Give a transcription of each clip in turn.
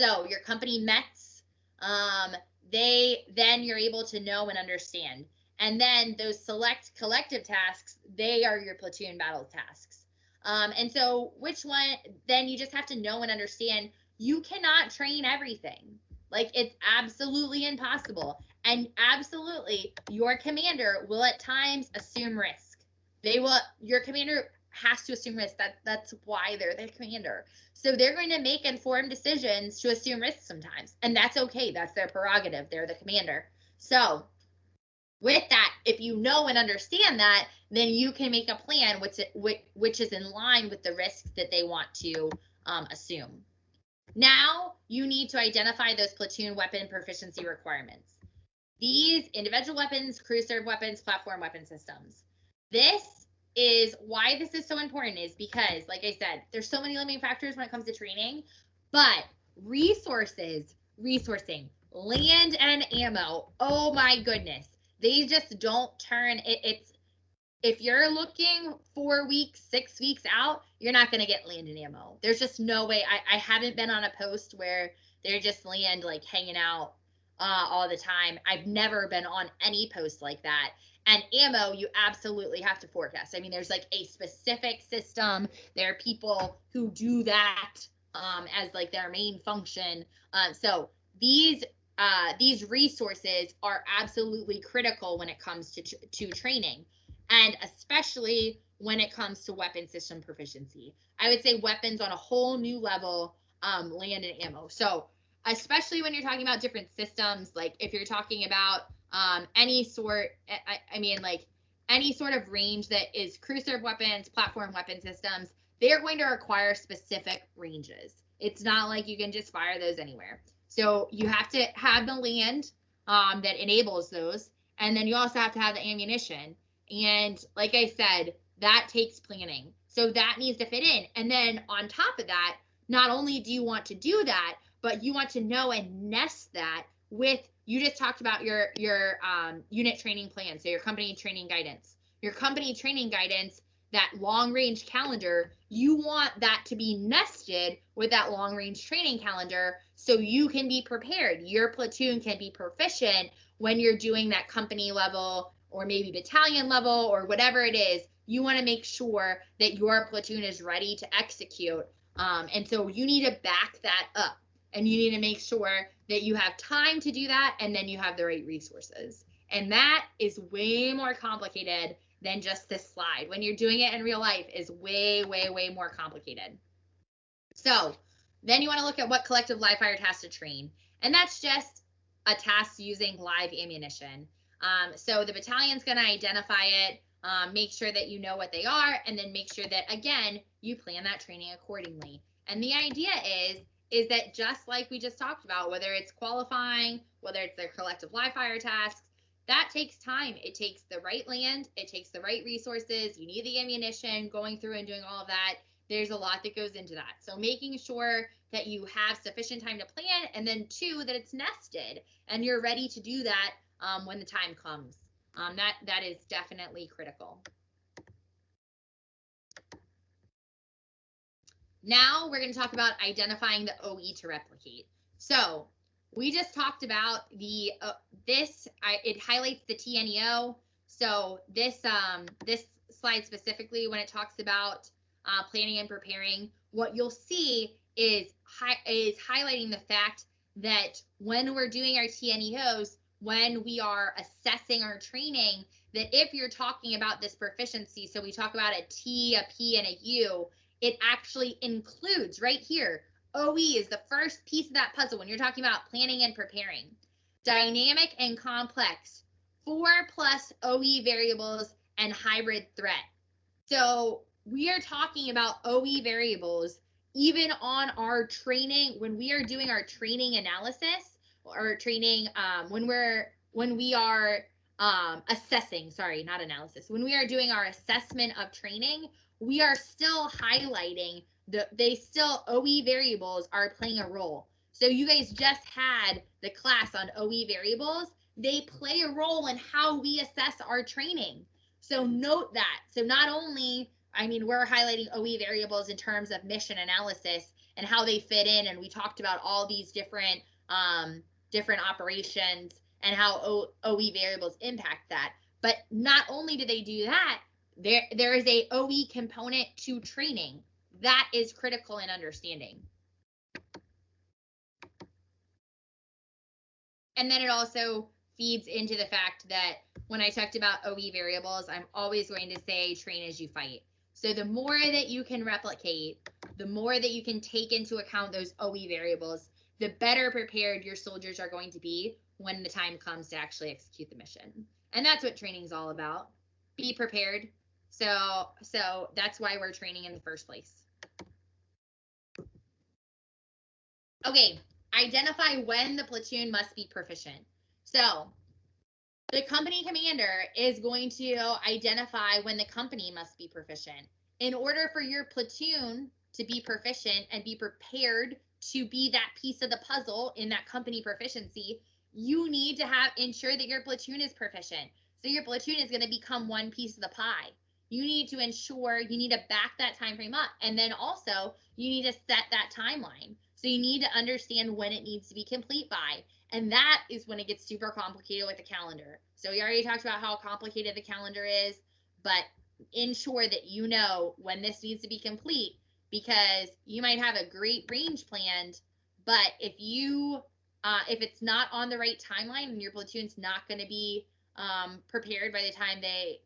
So your company METs, then you're able to know and understand. And then those select collective tasks, they are your platoon battle tasks. And so which one, then you just have to know and understand you cannot train everything. Like it's absolutely impossible. And absolutely, your commander will at times assume risk. Your commander has to assume risk. That's why they're the commander. So they're going to make informed decisions to assume risk sometimes. And that's okay. That's their prerogative. They're the commander. So with that, if you know and understand that, then you can make a plan which is in line with the risks that they want to assume. Now you need to identify those platoon weapon proficiency requirements. These individual weapons, crew serve weapons, platform weapon systems. This is why this is so important, is because, like I said, there's so many limiting factors when it comes to training, but resourcing, land and ammo, oh my goodness, they just don't turn it's if you're looking 4 weeks, 6 weeks out, you're not going to get land and ammo. There's just no way. I haven't been on a post where they're just land like hanging out all the time. I've never been on any post like that. And ammo, you absolutely have to forecast. I mean, there's like a specific system. There are people who do that as like their main function. So these resources are absolutely critical when it comes to training, and especially when it comes to weapon system proficiency. I would say weapons on a whole new level, land and ammo. So especially when you're talking about different systems, like if you're talking about any sort, I mean like any sort of range that is crew serve weapons, platform weapon systems, they're going to require specific ranges. It's not like you can just fire those anywhere. So you have to have the land that enables those, and then you also have to have the ammunition. And like I said, that takes planning. So that needs to fit in. And then on top of that, not only do you want to do that, but you want to know and nest that with, you just talked about your unit training plan. So your company training guidance. Your company training guidance, that long range calendar, you want that to be nested with that long range training calendar so you can be prepared. Your platoon can be proficient when you're doing that company level or maybe battalion level or whatever it is. You want to make sure that your platoon is ready to execute. And so you need to back that up, and you need to make sure that you have time to do that, and then you have the right resources. And that is way more complicated than just this slide. When you're doing it in real life, is way, way, way more complicated. So then you want to look at what collective live fire task to train. And that's just a task using live ammunition. So the battalion's going to identify it, make sure that you know what they are, and then make sure that, again, you plan that training accordingly. And the idea is that just like we just talked about, whether it's qualifying, whether it's their collective live fire tasks, that takes time. It takes the right land. It takes the right resources. You need the ammunition, going through and doing all of that. There's a lot that goes into that. So making sure that you have sufficient time to plan, and then two, that it's nested and you're ready to do that when the time comes. That is definitely critical. Now we're going to talk about identifying the OE to replicate. So we just talked about the it highlights the TNEO. So this slide specifically, when it talks about planning and preparing, what you'll see is highlighting the fact that when we're doing our TNEOs, when we are assessing our training, that if you're talking about this proficiency, so we talk about a T, a P, and a U, it actually includes right here, OE is the first piece of that puzzle when you're talking about planning and preparing. Dynamic and complex, 4+ OE variables and hybrid threat. So we are talking about OE variables even on our training, when we are doing our training analysis or training, when we are assessing, sorry, not analysis, when we are doing our assessment of training, we are still highlighting OE variables are playing a role. So you guys just had the class on OE variables. They play a role in how we assess our training. So note that. So not only, I mean, we're highlighting OE variables in terms of mission analysis and how they fit in. And we talked about all these different operations and how OE variables impact that. But not only do they do that, there is a OE component to training that is critical in understanding. And then it also feeds into the fact that when I talked about OE variables, I'm always going to say train as you fight. So the more that you can replicate, the more that you can take into account those OE variables, the better prepared your soldiers are going to be when the time comes to actually execute the mission. And that's what training is all about. Be prepared. So that's why we're training in the first place. Okay, identify when the platoon must be proficient. So the company commander is going to identify when the company must be proficient. In order for your platoon to be proficient and be prepared to be that piece of the puzzle in that company proficiency, you need to ensure that your platoon is proficient. So your platoon is going to become one piece of the pie. You need to ensure, you need to back that time frame up. And then also you need to set that timeline. So you need to understand when it needs to be complete by. And that is when it gets super complicated with the calendar. So we already talked about how complicated the calendar is, but ensure that you know when this needs to be complete, because you might have a great range planned, but if it's not on the right timeline and your platoon's not going to be prepared by the time they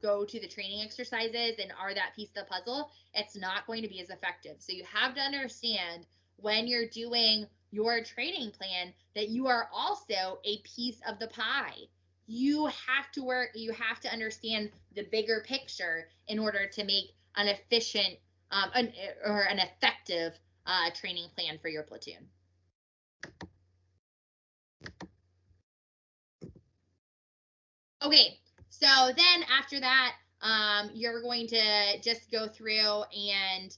go to the training exercises and are that piece of the puzzle, it's not going to be as effective. So you have to understand when you're doing your training plan that you are also a piece of the pie. You have to understand the bigger picture in order to make an efficient an effective training plan for your platoon. Okay, so then after that, you're going to just go through and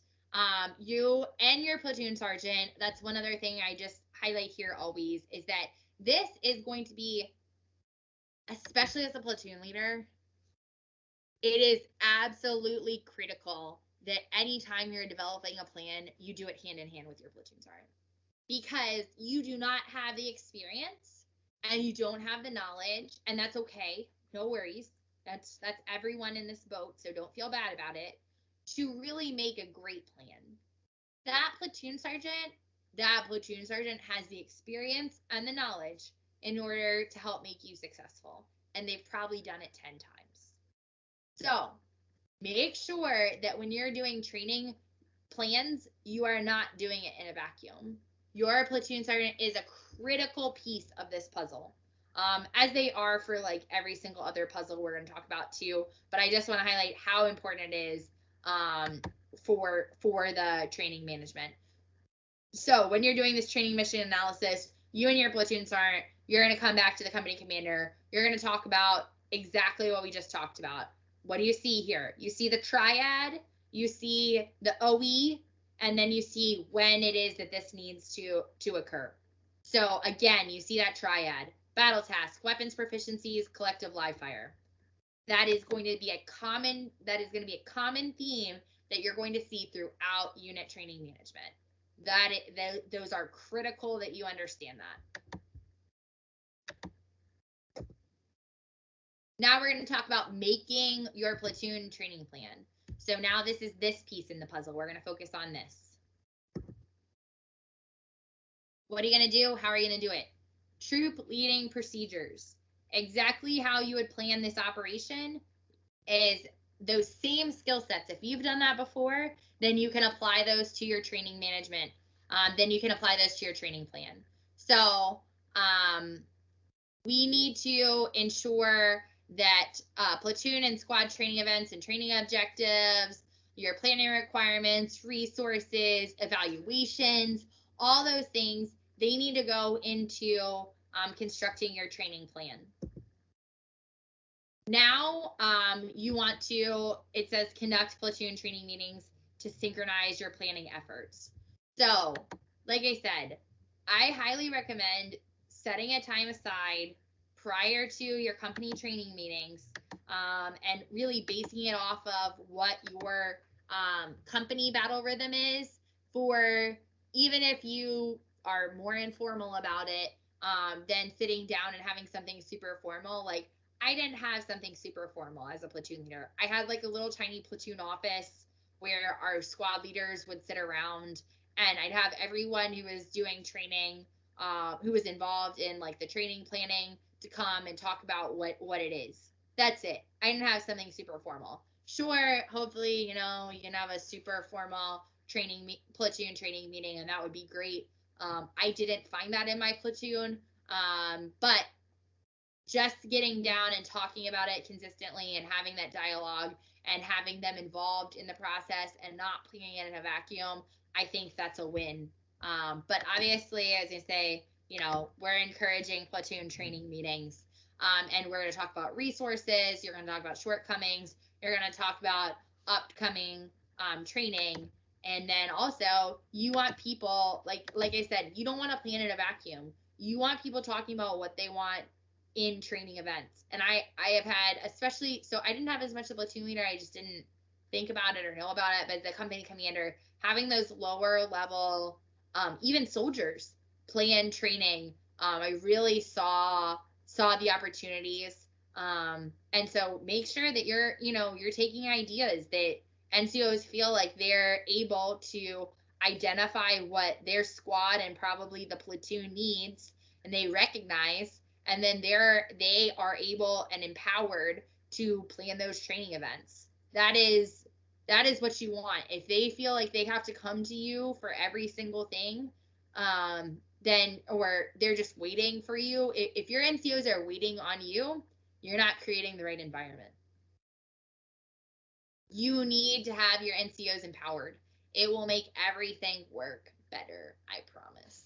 you and your platoon sergeant, that's one other thing I just highlight here always, is that this is going to be, especially as a platoon leader, it is absolutely critical that anytime you're developing a plan, you do it hand in hand with your platoon sergeant. Because you do not have the experience and you don't have the knowledge, and that's okay. No worries. That's everyone in this boat, so don't feel bad about it. To really make a great plan. That platoon sergeant has the experience and the knowledge in order to help make you successful. And they've probably done it 10 times. So make sure that when you're doing training plans, you are not doing it in a vacuum. Your platoon sergeant is a critical piece of this puzzle, as they are for like every single other puzzle we're going to talk about too. But I just want to highlight how important it is for the training management. So when you're doing this training mission analysis, you and your platoon sergeant, you're going to come back to the company commander. You're going to talk about exactly what we just talked about. What do you see here? You see the triad, you see the OE, and then you see when it is that this needs to occur. So again, you see that triad: battle task, weapons proficiencies, collective live fire. That is going to be a common theme that you're going to see throughout unit training management. Those are critical that you understand that. Now we're going to talk about making your platoon training plan. So now this is this piece in the puzzle. We're going to focus on this. What are you going to do? How are you going to do it? Troop leading procedures. Exactly how you would plan this operation is those same skill sets. If you've done that before, then you can apply those to your training management. Then you can apply those to your training plan. So we need to ensure that platoon and squad training events and training objectives, your planning requirements, resources, evaluations, all those things, they need to go into constructing your training plan. Now you want to, it says conduct platoon training meetings to synchronize your planning efforts. So like I said, I highly recommend setting a time aside prior to your company training meetings and really basing it off of what your company battle rhythm is for even if you are more informal about it than sitting down and having something super formal. Like, I didn't have something super formal as a platoon leader. I had like a little tiny platoon office where our squad leaders would sit around, and I'd have everyone who was doing training, who was involved in like the training planning, to come and talk about what it is. That's it. I didn't have something super formal. Sure, hopefully, you know, you can have a super formal platoon training meeting, and that would be great. I didn't find that in my platoon, but just getting down and talking about it consistently and having that dialogue and having them involved in the process and not putting it in a vacuum, I think that's a win. But obviously, as I say, you know, we're encouraging platoon training meetings, and we're going to talk about resources. You're going to talk about shortcomings. You're going to talk about upcoming training. And then also, you want people, like I said, you don't want to plan in a vacuum. You want people talking about what they want in training events. And I have had, especially, so I didn't have as much of a platoon leader, I just didn't think about it or know about it, but as a company commander, having those lower level, even soldiers plan training, I really saw the opportunities. And so make sure that you're taking ideas that NCOs feel like they're able to identify what their squad and probably the platoon needs, and they recognize, and then they are able and empowered to plan those training events. That is what you want. If they feel like they have to come to you for every single thing, then, or they're just waiting for you, if your NCOs are waiting on you, you're not creating the right environment. You need to have your NCOs empowered. It will make everything work better, I promise.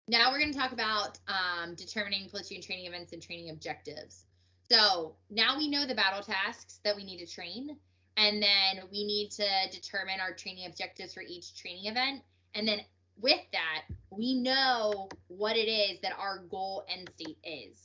Now we're going to talk about determining platoon training events and training objectives. So now we know the battle tasks that we need to train, and then we need to determine our training objectives for each training event. And then with that, we know what it is that our goal end state is.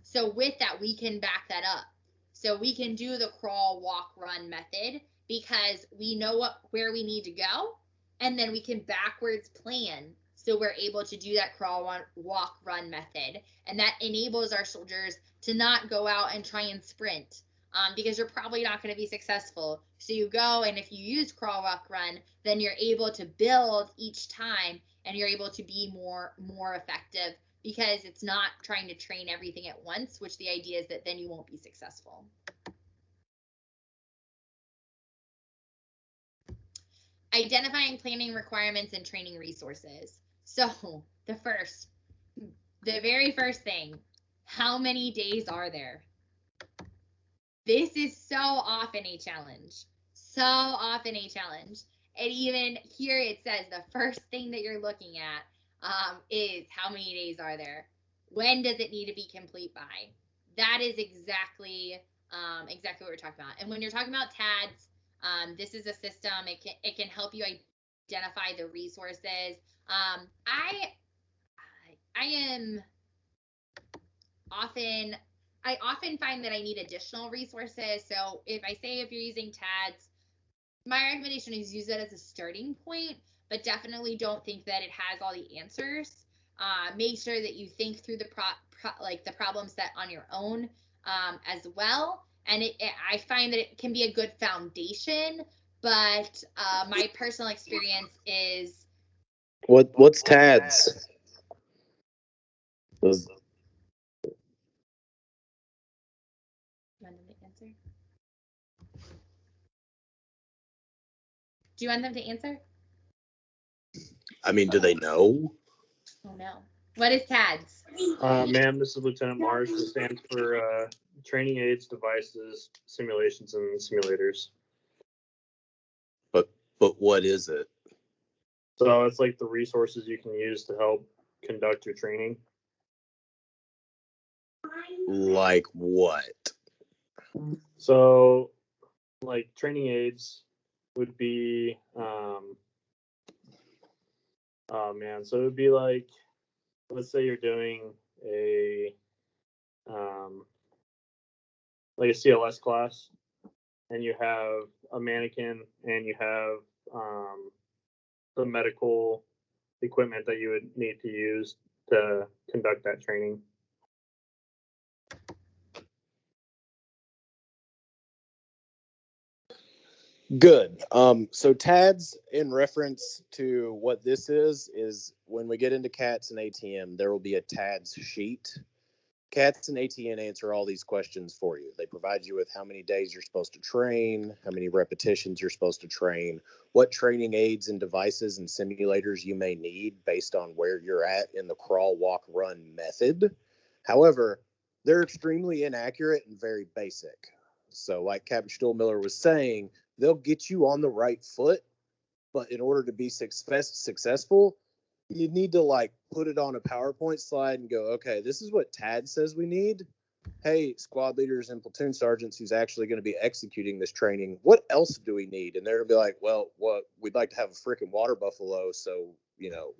So with that, we can back that up. So we can do the crawl, walk, run method because we know where we need to go, and then we can backwards plan. So we're able to do that crawl, walk, run method. And that enables our soldiers to not go out and try and sprint because you're probably not going to be successful. So you go, and if you use crawl, walk, run, then you're able to build each time, and you're able to be more effective because it's not trying to train everything at once, which the idea is that then you won't be successful. Identifying planning requirements and training resources. So the very first thing, how many days are there? This is so often a challenge. So often a challenge. And even here it says the first thing that you're looking at is how many days are there? When does it need to be complete by? That is exactly what we're talking about. And when you're talking about TADS, this is a system. It can help you identify the resources. I often find that I need additional resources. So if you're using TADS, my recommendation is use it as a starting point, but definitely don't think that it has all the answers. Make sure that you think through the problem set on your own as well. And I find that it can be a good foundation, but my personal experience is. What's TADS? Do you want them to answer? I mean, do they know? Oh no. What is TADS? Ma'am, this is Lieutenant Marsh. It stands for Training Aids, Devices, Simulations, and Simulators. But what is it? So it's like the resources you can use to help conduct your training. Like what? So, like training aids would be, so it would be like, let's say you're doing a, like a CLS class, and you have a mannequin, and you have the medical equipment that you would need to use to conduct that training. Good. So TADS, in reference to what this is when we get into CATS and ATM, there will be a TADS sheet. CATS and ATM answer all these questions for you. They provide you with how many days you're supposed to train, how many repetitions you're supposed to train, what training aids and devices and simulators you may need based on where you're at in the crawl, walk, run method. However, they're extremely inaccurate and very basic. So like Captain Stuhlmiller was saying, they'll get you on the right foot, but in order to be successful, you need to like put it on a PowerPoint slide and go, okay, this is what TAD says we need. Hey, squad leaders and platoon sergeants who's actually going to be executing this training, what else do we need? And they're going to be like, well, what we'd like to have a freaking water buffalo so,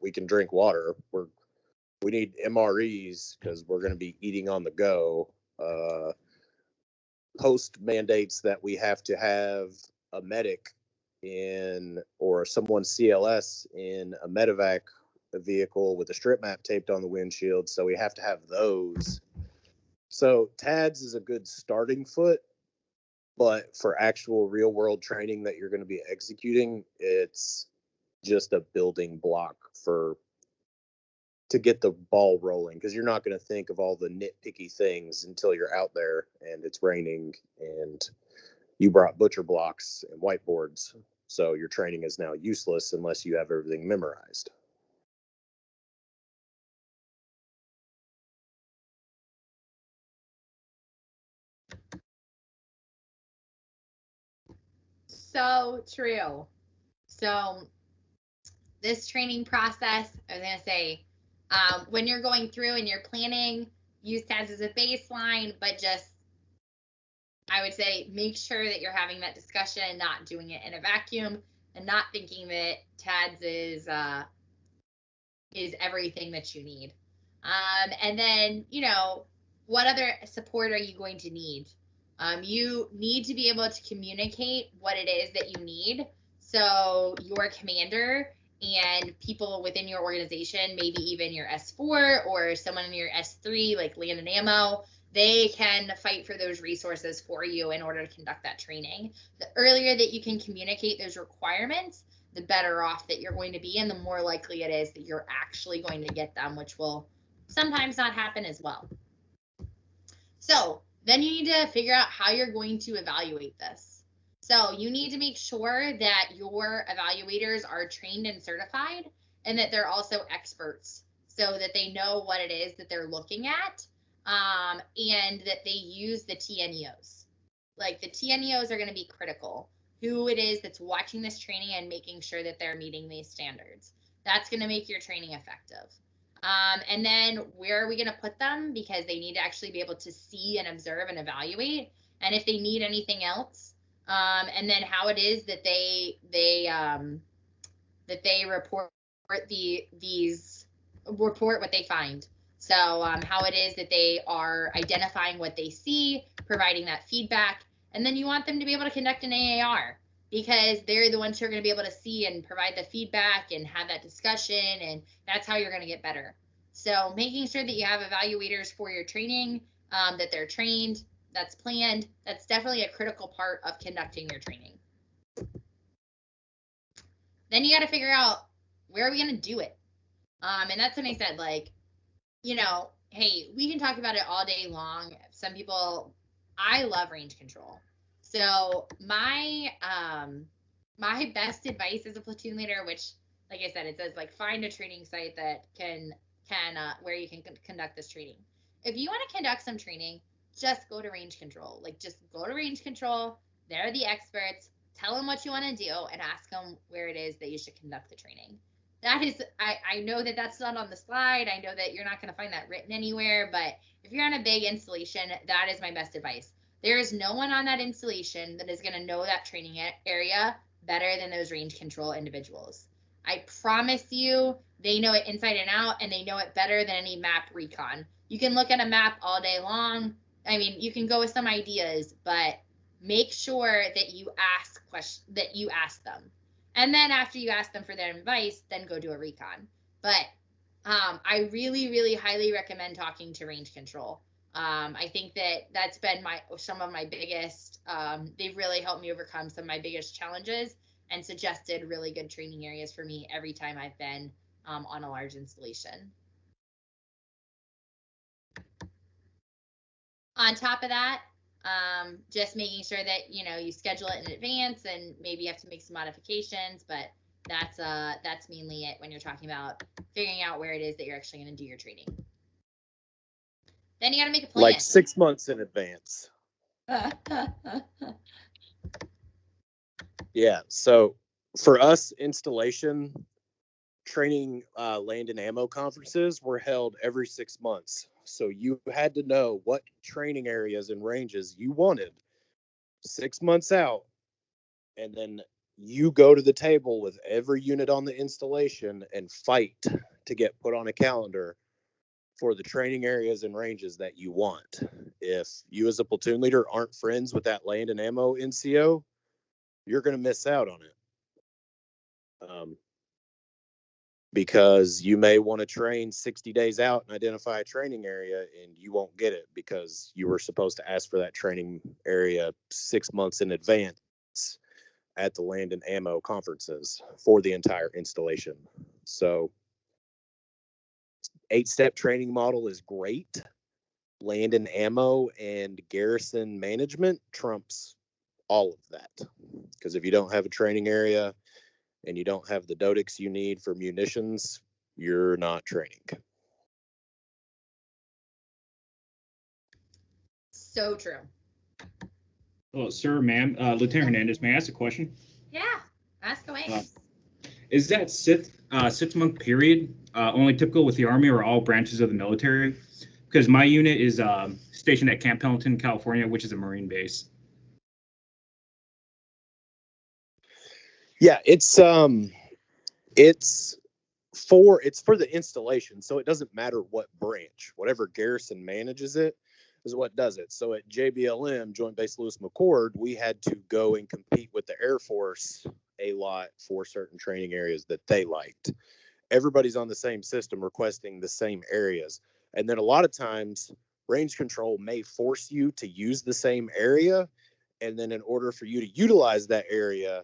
we can drink water. We need MREs because we're going to be eating on the go. Post mandates that we have to have a medic or someone CLS in a medevac vehicle with a strip map taped on the windshield. So we have to have those. So TADS is a good starting foot, but for actual real world training that you're going to be executing, it's just a building block to get the ball rolling, because you're not going to think of all the nitpicky things until you're out there and it's raining and you brought butcher blocks and whiteboards. So your training is now useless unless you have everything memorized. So true. So this training process, I was going to say, when you're going through and you're planning, use TADS as a baseline, but just, I would say, make sure that you're having that discussion and not doing it in a vacuum and not thinking that TADS is everything that you need. And then, what other support are you going to need? You need to be able to communicate what it is that you need. So your commander and people within your organization, maybe even your S4 or someone in your S3, like land and ammo, they can fight for those resources for you in order to conduct that training. The earlier that you can communicate those requirements, the better off that you're going to be, and the more likely it is that you're actually going to get them, which will sometimes not happen as well. So then you need to figure out how you're going to evaluate this. So you need to make sure that your evaluators are trained and certified, and that they're also experts so that they know what it is that they're looking at, and that they use the TNEOs. Like, the TNEOs are going to be critical. Who it is that's watching this training and making sure that they're meeting these standards. That's going to make your training effective. And then where are we going to put them? Because they need to actually be able to see and observe and evaluate. And if they need anything else, and then how it is that they report report what they find. So how it is that they are identifying what they see, providing that feedback. And then you want them to be able to conduct an AAR, because they're the ones who are going to be able to see and provide the feedback and have that discussion, and that's how you're going to get better. So making sure that you have evaluators for your training, that they're trained, that's planned, that's definitely a critical part of conducting your training. Then you got to figure out, where are we going to do it? And that's when I said, like, hey, we can talk about it all day long. Some people, I love range control. So my best advice as a platoon leader, which, like I said, it says, like, find a training site that can where you can conduct this training. If you want to conduct some training, just go to range control. Like, just go to range control. They're the experts. Tell them what you want to do and ask them where it is that you should conduct the training. That is, I know that that's not on the slide. I know that you're not going to find that written anywhere, but if you're on a big installation, that is my best advice. There is no one on that installation that is going to know that training area better than those range control individuals. I promise you, they know it inside and out, and they know it better than any map recon. You can look at a map all day long. I mean, you can go with some ideas, but make sure that you ask them. And then after you ask them for their advice, then go do a recon. But I really, really highly recommend talking to range control. I think that that's been some of my biggest, they've really helped me overcome some of my biggest challenges and suggested really good training areas for me every time I've been on a large installation. On top of that, just making sure that, you know, you schedule it in advance, and maybe you have to make some modifications, but that's mainly it when you're talking about figuring out where it is that you're actually going to do your training. Then you got to make a plan. Like 6 months in advance. Yeah. So for us, installation training land and ammo conferences were held every 6 months. So you had to know what training areas and ranges you wanted 6 months out. And then you go to the table with every unit on the installation and fight to get put on a calendar for the training areas and ranges that you want. If you as a platoon leader aren't friends with that land and ammo NCO, you're going to miss out on it. Because you may want to train 60 days out and identify a training area, and you won't get it because you were supposed to ask for that training area 6 months in advance at the land and ammo conferences for the entire installation. So 8-step training model is great. Land and ammo and garrison management trumps all of that. Because if you don't have a training area and you don't have the dodix you need for munitions, you're not training. So true. Oh, sir, ma'am, Lieutenant Hernandez, may I ask a question? Yeah, ask away. Is that 6 month period only typical with the Army or all branches of the military? Because my unit is stationed at Camp Pendleton, California, which is a Marine base. Yeah, it's for the installation, so it doesn't matter what branch, whatever garrison manages it is what does it. So at JBLM, Joint Base Lewis McChord, we had to go and compete with the Air Force a lot for certain training areas that they liked. Everybody's on the same system requesting the same areas. And then a lot of times range control may force you to use the same area. And then in order for you to utilize that area,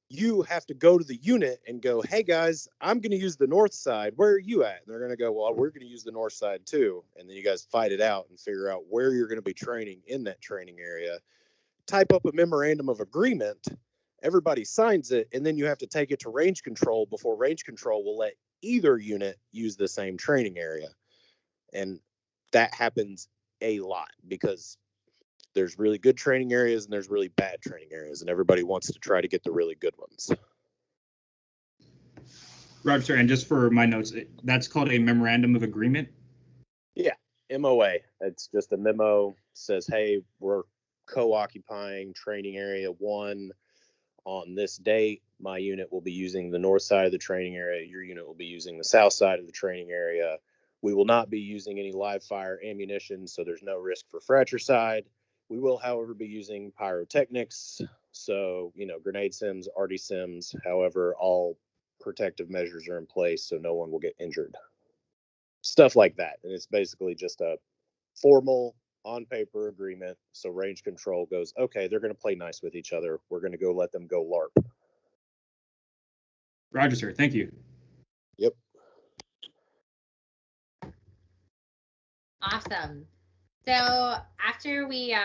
you have to go to the unit and go, hey guys, I'm going to use the north side. Where are you at? And they're going to go, well, we're going to use the north side too. And then you guys fight it out and figure out where you're going to be training in that training area. Type up a memorandum of agreement. Everybody signs it. And then you have to take it to range control before range control will let either unit use the same training area. And that happens a lot because there's really good training areas and there's really bad training areas, and everybody wants to try to get the really good ones. Roger, sir. And just for my notes, that's called a memorandum of agreement? Yeah, MOA. It's just a memo. Says, hey, we're co-occupying training area 1 on this date. My unit will be using the north side of the training area. Your unit will be using the south side of the training area. We will not be using any live fire ammunition, so there's no risk for fratricide. We will, however, be using pyrotechnics, so, grenade sims, RD sims, however, all protective measures are in place so no one will get injured. Stuff like that. And it's basically just a formal, on-paper agreement, so range control goes, okay, they're going to play nice with each other. We're going to go let them go LARP. Roger, sir. Thank you. Yep. Awesome. So after we,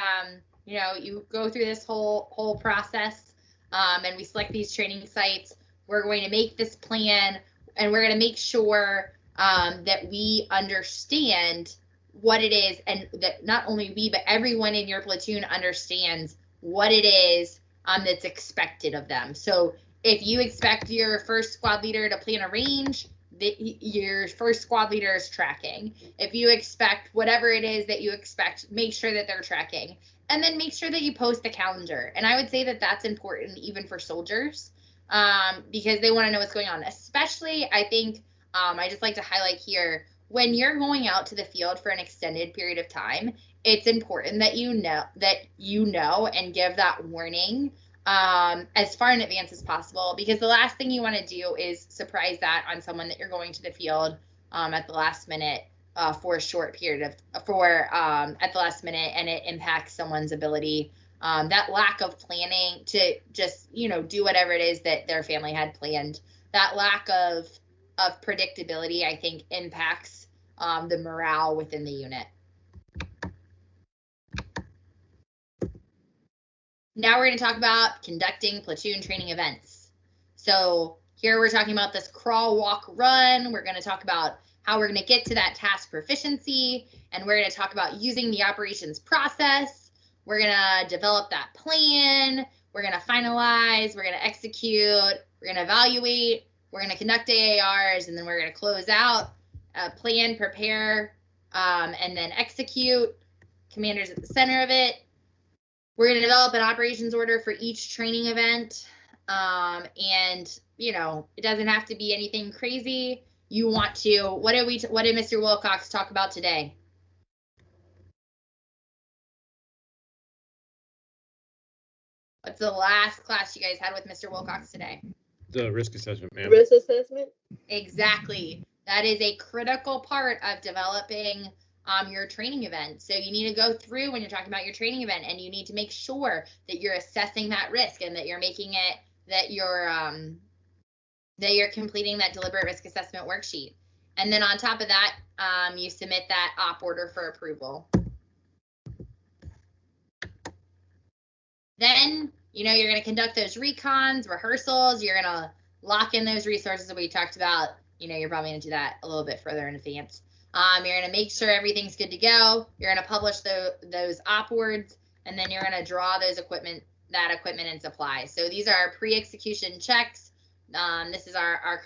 you go through this whole process, and we select these training sites, we're going to make this plan, and we're going to make sure that we understand what it is, and that not only we, but everyone in your platoon understands what it is that's expected of them. So if you expect your first squad leader to plan a range, your first squad leader is tracking. If you expect whatever it is that you expect, make sure that they're tracking, and then make sure that you post the calendar. And I would say that that's important even for soldiers, because they want to know what's going on. Especially, I think, I just like to highlight here, when you're going out to the field for an extended period of time, it's important that you know and give that warning as far in advance as possible, because the last thing you want to do is surprise that on someone that you're going to the field at the last minute for a short period of at the last minute, and it impacts someone's ability. That lack of planning to just do whatever it is that their family had planned, that lack of predictability, I think impacts the morale within the unit. Now we're going to talk about conducting platoon training events. So here we're talking about this crawl, walk, run. We're going to talk about how we're going to get to that task proficiency, and we're going to talk about using the operations process. We're going to develop that plan. We're going to finalize. We're going to execute. We're going to evaluate. We're going to conduct AARs, and then we're going to close out, plan, prepare, and then execute. Commander's at the center of it. We're going to develop an operations order for each training event. And, it doesn't have to be anything crazy. You want to, what did Mr. Wilcox talk about today? What's the last class you guys had with Mr. Wilcox today? The risk assessment, ma'am. Risk assessment? Exactly. That is a critical part of developing your training event. So you need to go through when you're talking about your training event, and you need to make sure that you're assessing that risk and that you're making it, that you're completing that deliberate risk assessment worksheet. And then on top of that, you submit that op order for approval. Then, you're going to conduct those recons, rehearsals. You're going to lock in those resources that we talked about. You're probably going to do that a little bit further in advance. You're going to make sure everything's good to go. You're going to publish those op words, and then you're going to draw that equipment and supplies. So these are our pre-execution checks. This is our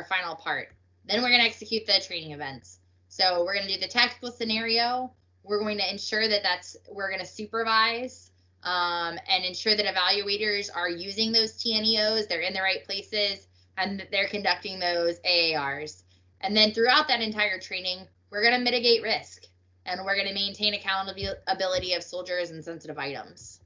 final part. Then we're going to execute the training events. So we're going to do the tactical scenario. We're going to ensure that we're going to supervise and ensure that evaluators are using those TNEOs, they're in the right places, and that they're conducting those AARs. And then throughout that entire training, we're going to mitigate risk, and we're going to maintain accountability of soldiers and sensitive items.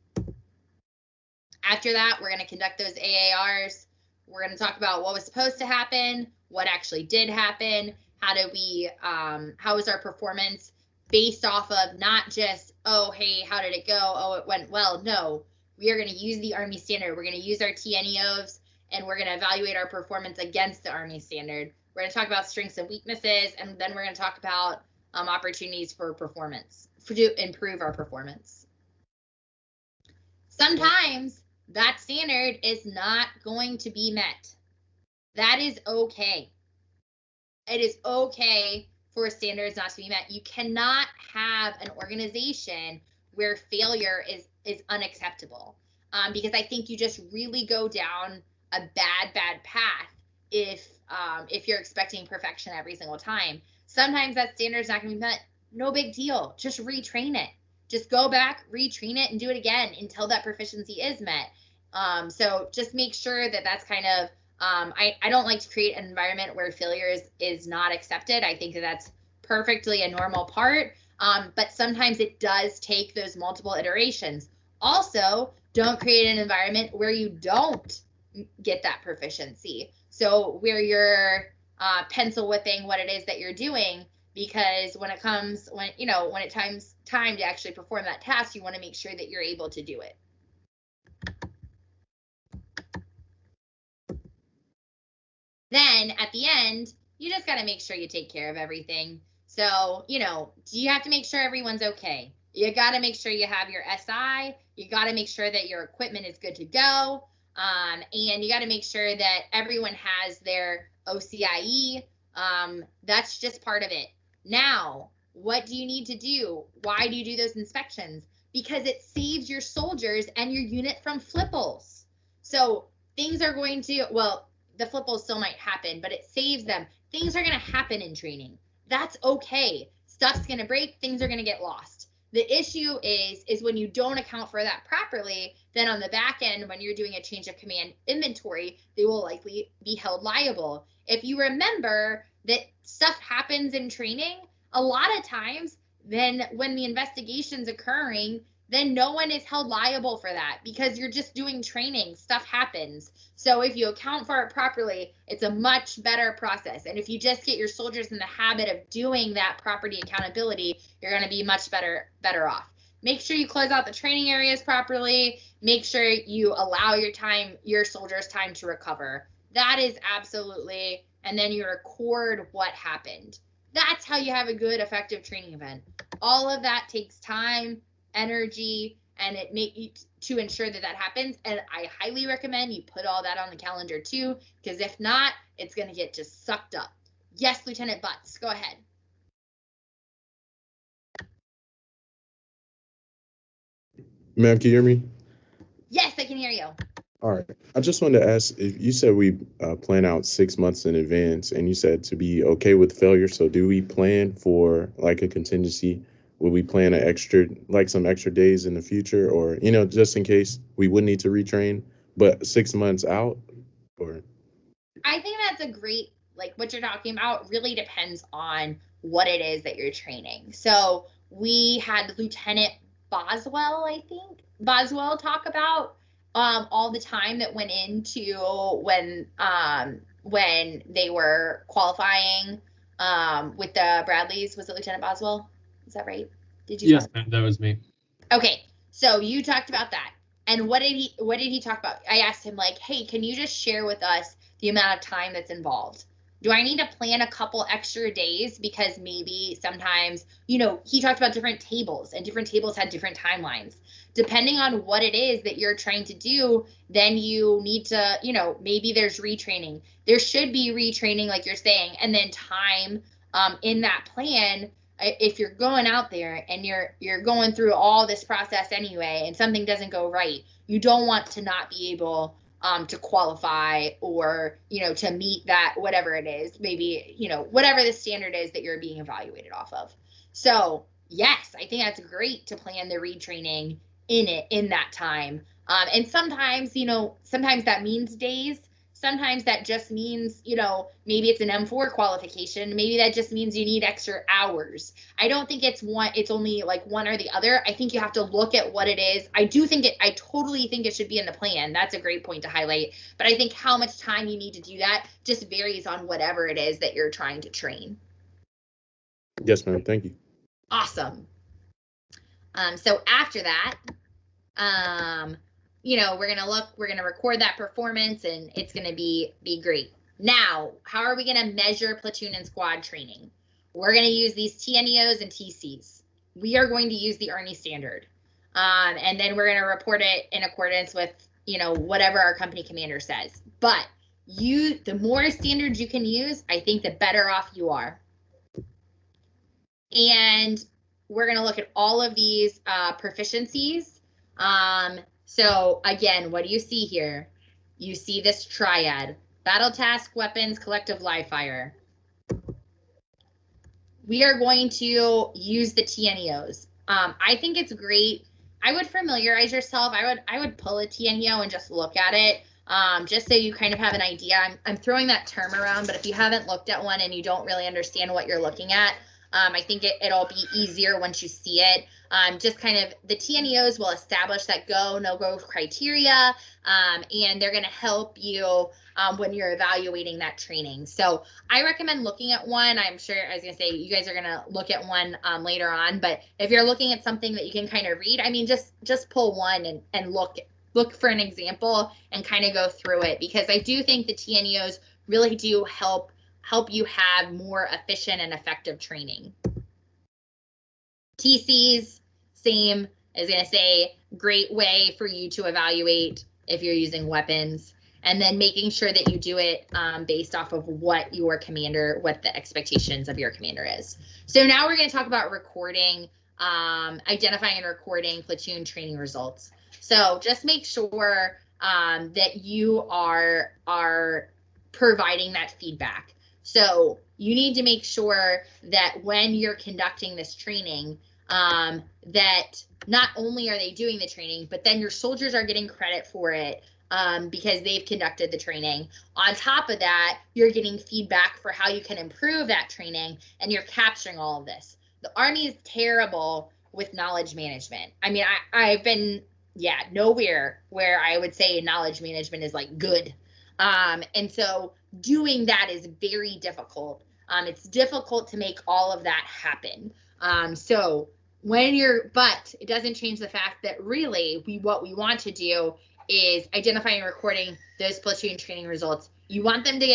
After that, we're going to conduct those AARs. We're going to talk about what was supposed to happen, what actually did happen, how was our performance based off of not just, oh, hey, how did it go? Oh, it went well. No, we are going to use the Army standard. We're going to use our TNEOs, and we're going to evaluate our performance against the Army standard. We're going to talk about strengths and weaknesses, and then we're going to talk about opportunities for performance, to improve our performance. Sometimes that standard is not going to be met. That is okay. It is okay for standards not to be met. You cannot have an organization where failure is unacceptable, because I think you just really go down a bad path if you're expecting perfection every single time. Sometimes that standard is not going to be met. No big deal. Just retrain it. Just go back, retrain it, and do it again until that proficiency is met. So just make sure that that's kind of, I don't like to create an environment where failure is not accepted. I think that's perfectly a normal part, but sometimes it does take those multiple iterations. Also, don't create an environment where you don't get that proficiency. So where you're pencil whipping what it is that you're doing, because when it times time to actually perform that task, you want to make sure that you're able to do it. Then at the end, you just got to make sure you take care of everything. So, you have to make sure everyone's okay. You got to make sure you have your SI. You got to make sure that your equipment is good to go. And you got to make sure that everyone has their OCIE. That's just part of it. Now, what do you need to do? Why do you do those inspections? Because it saves your soldiers and your unit from flippals. So things are going to, well, the flippals still might happen, but it saves them. Things are going to happen in training. That's okay. Stuff's going to break. Things are going to get lost. The issue is when you don't account for that properly, then on the back end, when you're doing a change of command inventory, they will likely be held liable. If you remember that stuff happens in training, a lot of times then when the investigation's occurring, then no one is held liable for that because you're just doing training. Stuff happens. So if you account for it properly, it's a much better process. And if you just get your soldiers in the habit of doing that property accountability, you're going to be much better off. Make sure you close out the training areas properly. Make sure you allow your soldiers time to recover. That is absolutely, and then you record what happened. That's how you have a good, effective training event. All of that takes time, energy, and to ensure that happens. And I highly recommend you put all that on the calendar too, because if not, it's going to get just sucked up. Yes, Lieutenant Butts, go ahead. Ma'am, can you hear me? Yes, I can hear you. All right. I just wanted to ask, if you said we plan out 6 months in advance, and you said to be okay with failure. So do we plan for like a contingency? Will we plan some extra days in the future, or, just in case we would need to retrain, but 6 months out? Or I think that's a great, like what you're talking about really depends on what it is that you're training. So we had Lieutenant Boswell talk about all the time that went into when they were qualifying with the Bradleys. Was it Lieutenant Boswell? Is that right? Did you? Yes, ma'am, that was me. Okay, so you talked about that. And what did he talk about? I asked him, like, hey, can you just share with us the amount of time that's involved? Do I need to plan a couple extra days? Because maybe sometimes, he talked about different tables, and different tables had different timelines. Depending on what it is that you're trying to do, then you need to, maybe there's retraining. There should be retraining, like you're saying, and then time in that plan. If you're going out there and you're going through all this process anyway, and something doesn't go right, you don't want to not be able to qualify or, to meet that, whatever it is, maybe, whatever the standard is that you're being evaluated off of. So yes, I think that's great to plan the retraining in that time. And sometimes, sometimes that means days. Sometimes that just means, maybe it's an M4 qualification. Maybe that just means you need extra hours. I don't think it's only like one or the other. I think you have to look at what it is. I totally think it should be in the plan. That's a great point to highlight. But I think how much time you need to do that just varies on whatever it is that you're trying to train. Yes, ma'am. Thank you. Awesome. So after that, we're going to record that performance, and it's going to be great. Now, how are we going to measure platoon and squad training? We're going to use these TNEOs and TCs. We are going to use the Army standard. And then we're going to report it in accordance with, whatever our company commander says. But the more standards you can use, I think the better off you are. And we're going to look at all of these proficiencies. So again, what do you see here? You see this triad: battle task, weapons, collective live fire. We are going to use the TNEOs. I think it's great. I would familiarize yourself. I would pull a TNEO and just look at it, just so you kind of have an idea. I'm throwing that term around, but if you haven't looked at one and you don't really understand what you're looking at, I think it'll be easier once you see it. Just kind of the TNEOs will establish that go, no-go criteria, and they're going to help you when you're evaluating that training. So I recommend looking at one. I'm sure, I was going to say, you guys are going to look at one later on, but if you're looking at something that you can kind of read, I mean, just pull one and look for an example and kind of go through it, because I do think the TNEOs really do help you have more efficient and effective training. TCs, same, I was going to say, great way for you to evaluate if you're using weapons, and then making sure that you do it based off of what the expectations of your commander is. So now we're going to talk about recording, identifying and recording platoon training results. So just make sure that you are providing that feedback. So you need to make sure that when you're conducting this training, that not only are they doing the training, but then your soldiers are getting credit for it because they've conducted the training. On top of that, you're getting feedback for how you can improve that training, and you're capturing all of this. The Army is terrible with knowledge management. I mean, I've been, nowhere where I would say knowledge management is like good. And so doing that is very difficult. It's difficult to make all of that happen. So but it doesn't change the fact that really what we want to do is identifying and recording those platoon training results. You want them to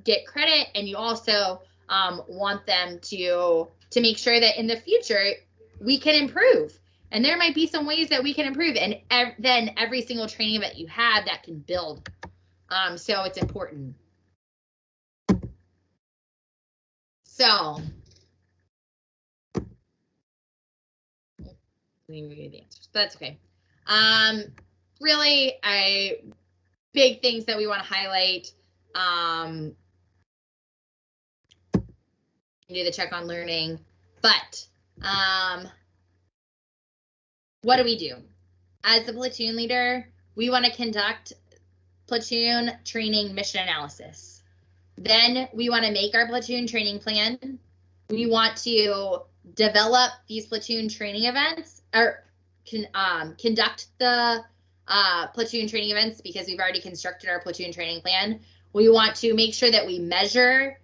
get credit, and you also want them to make sure that in the future we can improve. And there might be some ways that we can improve, and then every single training event you have that can build. So it's important. So let me read the answers, but that's okay. Really, big things that we want to highlight. Do the check on learning, but what do? As the platoon leader, we want to conduct platoon training mission analysis. Then we want to make our platoon training plan. We want to develop these platoon training events, or conduct the platoon training events because we've already constructed our platoon training plan. We want to make sure that we measure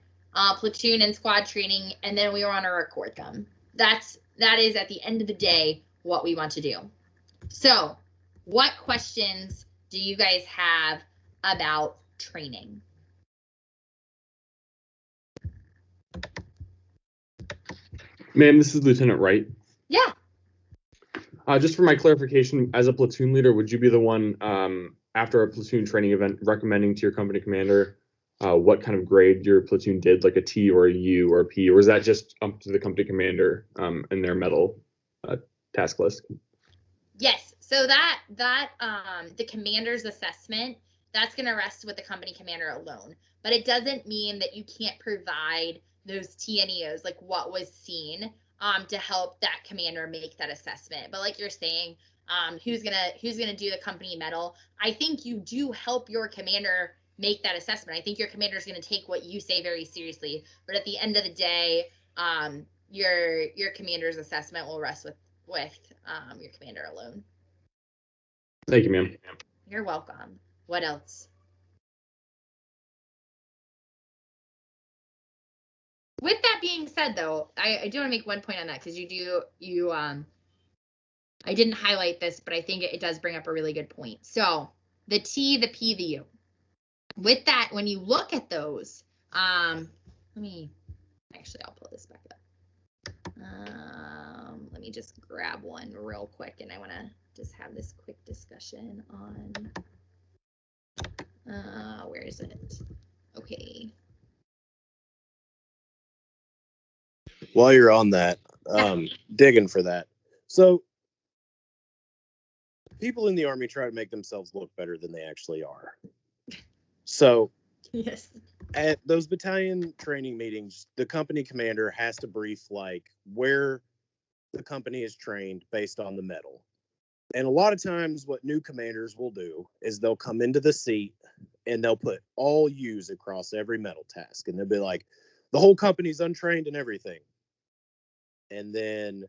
platoon and squad training, and then we want to record them. That is at the end of the day what we want to do. So, what questions do you guys have about training? Ma'am, this is Lieutenant Wright. Yeah. Just for my clarification, as a platoon leader, would you be the one after a platoon training event recommending to your company commander what kind of grade your platoon did, like a T or a U or a P, or is that just up to the company commander and their medal task list? Yes. So that the commander's assessment, that's going to rest with the company commander alone. But it doesn't mean that you can't provide those TNEOs, like what was seen, to help that commander make that assessment. But like you're saying, who's gonna do the company medal? I think you do help your commander make that assessment. I think your commander is going to take what you say very seriously. But at the end of the day, your commander's assessment will rest with your commander alone. Thank you, ma'am. You're welcome. What else? With that being said, though, I do want to make one point on that, because I didn't highlight this, but I think it does bring up a really good point. So the T, the P, the U. With that, when you look at those, I'll pull this back up. Let me just grab one real quick, and I want to just have this quick discussion on, where is it? Okay. While you're on that, digging for that. So people in the Army try to make themselves look better than they actually are. So yes, at those battalion training meetings, the company commander has to brief like where the company is trained based on the medal. And a lot of times what new commanders will do is they'll come into the seat and they'll put all U's across every medal task. And they'll be like, the whole company's untrained and everything. And then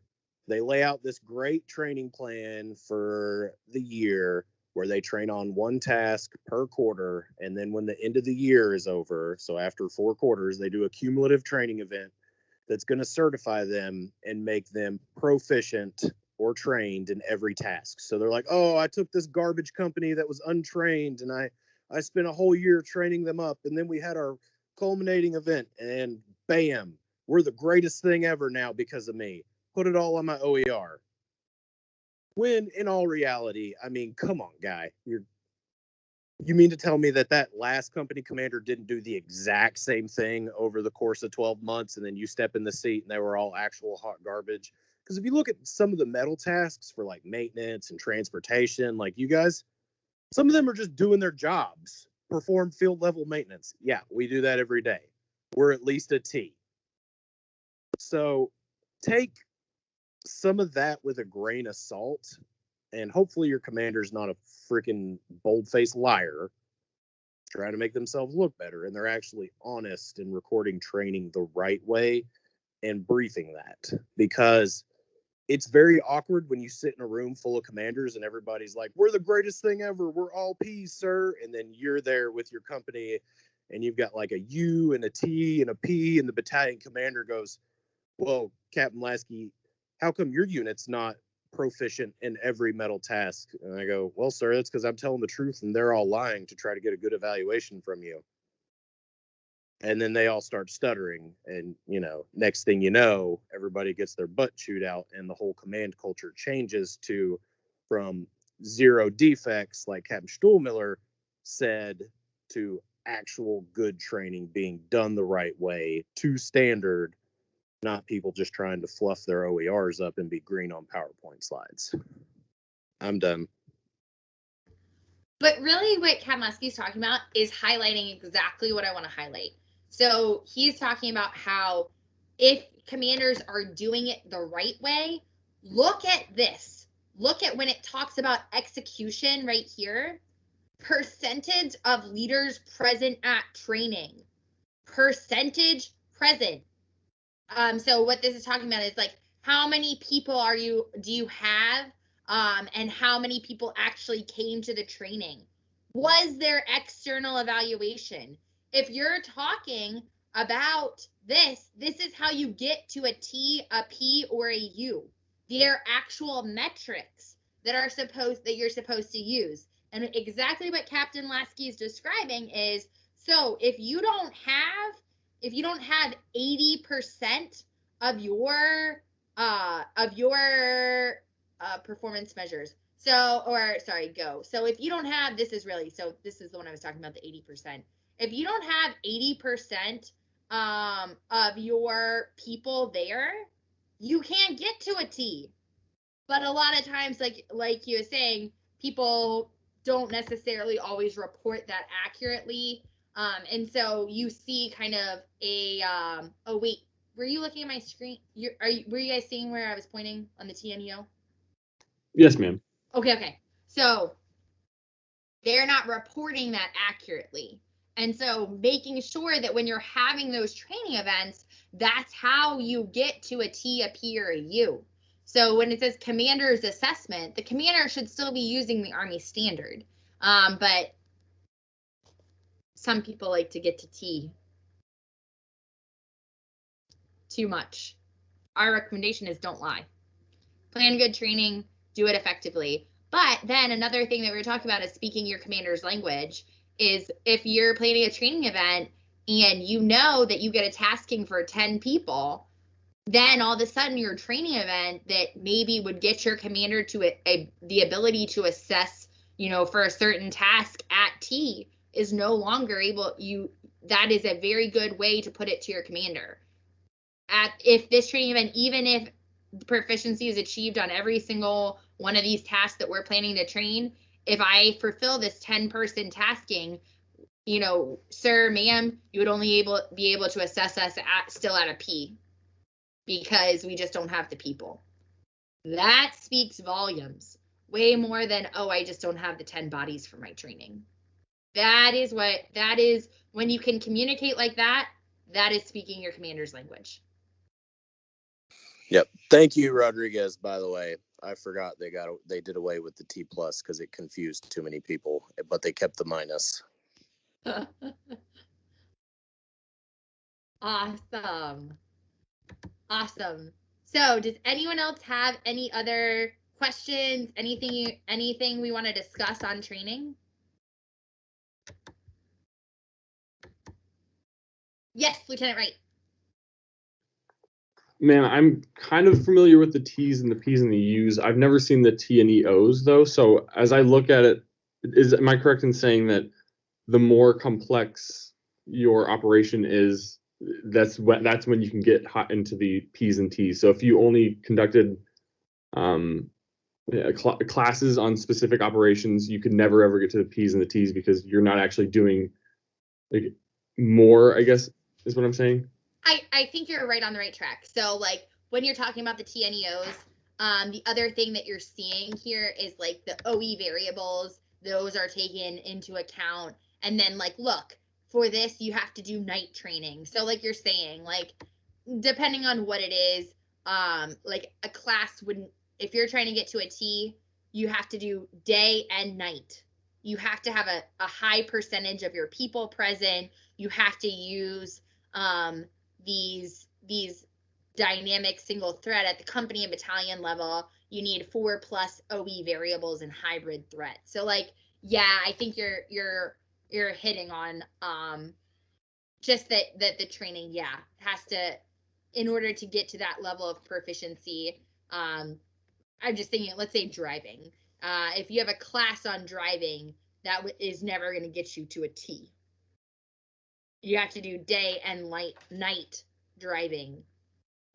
they lay out this great training plan for the year where they train on one task per quarter. And then when the end of the year is over, so after 4 quarters, they do a cumulative training event that's going to certify them and make them proficient or trained in every task. So they're like, oh, I took this garbage company that was untrained and I spent a whole year training them up. And then we had our culminating event and bam, we're the greatest thing ever now because of me. Put it all on my OER. When in all reality, I mean, come on, guy. You mean to tell me that last company commander didn't do the exact same thing over the course of 12 months and then you step in the seat and they were all actual hot garbage? Because if you look at some of the medal tasks for like maintenance and transportation, like you guys, some of them are just doing their jobs, perform field level maintenance. Yeah, we do that every day. We're at least a T. So take some of that with a grain of salt, and hopefully your commander's not a freaking bold-faced liar trying to make themselves look better, and they're actually honest and recording training the right way and briefing that, because it's very awkward when you sit in a room full of commanders and everybody's like, we're the greatest thing ever. We're all P's, sir. And then you're there with your company and you've got like a U and a T and a P, and the battalion commander goes, well, Captain Lasky, how come your unit's not proficient in every medal task? And I go, well, sir, that's because I'm telling the truth and they're all lying to try to get a good evaluation from you. And then they all start stuttering, and next thing you know, everybody gets their butt chewed out, and the whole command culture changes from 0 defects, like Captain Stuhlmiller said, to actual good training being done the right way, to standard, not people just trying to fluff their OERs up and be green on PowerPoint slides. I'm done. But really what Kamleski's talking about is highlighting exactly what I want to highlight. So he's talking about how if commanders are doing it the right way, look at this. Look at when it talks about execution right here. Percentage of leaders present at training. Percentage present. So what this is talking about is like, how many people do you have, and how many people actually came to the training? Was there external evaluation? If you're talking about this is how you get to a T, a P, or a U. They're actual metrics that you're supposed to use. And exactly what Captain Lasky is describing is, so if you don't have 80% of your performance measures. So if you don't have, this is the one I was talking about, the 80%. If you don't have 80% of your people there, you can't get to a T. But a lot of times, like you were saying, people don't necessarily always report that accurately. And so you see kind of oh wait, were you looking at my screen? Were you guys seeing where I was pointing on the TNEO? Yes, ma'am. Okay. So they're not reporting that accurately. And so making sure that when you're having those training events, that's how you get to a T, a P, or a U. So when it says commander's assessment, the commander should still be using the Army standard. But some people like to get to T too much. Our recommendation is don't lie. Plan good training, do it effectively. But then another thing that we were talking about is speaking your commander's language. Is if you're planning a training event and you know that you get a tasking for 10 people, then all of a sudden your training event that maybe would get your commander to the ability to assess, for a certain task at T is no longer able. That is a very good way to put it to your commander. If this training event, even if proficiency is achieved on every single one of these tasks that we're planning to train, if I fulfill this 10-person tasking, sir, ma'am, you would only be able to assess us still at a P, because we just don't have the people. That speaks volumes, way more than, oh, I just don't have the 10 bodies for my training. That is when you can communicate like that, that is speaking your commander's language. Yep. Thank you, Rodriguez, by the way. I forgot they did away with the T+ because it confused too many people, but they kept the minus. Awesome. So does anyone else have any other questions? Anything we want to discuss on training? Yes, Lieutenant Wright. Man, I'm kind of familiar with the T's and the P's and the U's. I've never seen the T and E O's though. So as I look at it, am I correct in saying that the more complex your operation is, that's when you can get hot into the P's and T's. So if you only conducted classes on specific operations, you could never ever get to the P's and the T's because you're not actually doing like more, I guess is what I'm saying. I think you're right on the right track. So like when you're talking about the TNEOs, the other thing that you're seeing here is like the OE variables. Those are taken into account. And then like, look, for this, you have to do night training. So like you're saying, like depending on what it is, like a class wouldn't, if you're trying to get to a T, you have to do day and night. You have to have a high percentage of your people present. You have to use these dynamic single thread at the company and battalion level. You need 4+ OE variables and hybrid threat. So like, yeah, I think you're hitting on just that the training, yeah, has to, in order to get to that level of proficiency. I'm just thinking, let's say driving. If you have a class on driving, that is never going to get you to a T. You have to do day and night driving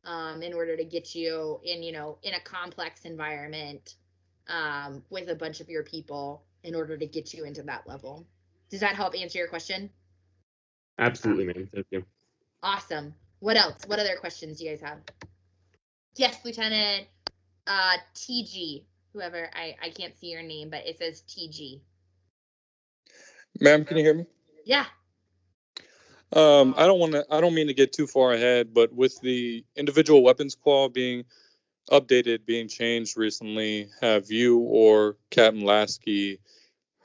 in order to get you in, in a complex environment with a bunch of your people in order to get you into that level. Does that help answer your question? Absolutely, man. Thank you. Awesome. What else? What other questions do you guys have? Yes, Lieutenant TG, whoever, I can't see your name, but it says TG. Ma'am, can you hear me? Yeah. I don't mean to get too far ahead, but with the individual weapons qual being updated, being changed recently, have you or Captain Lasky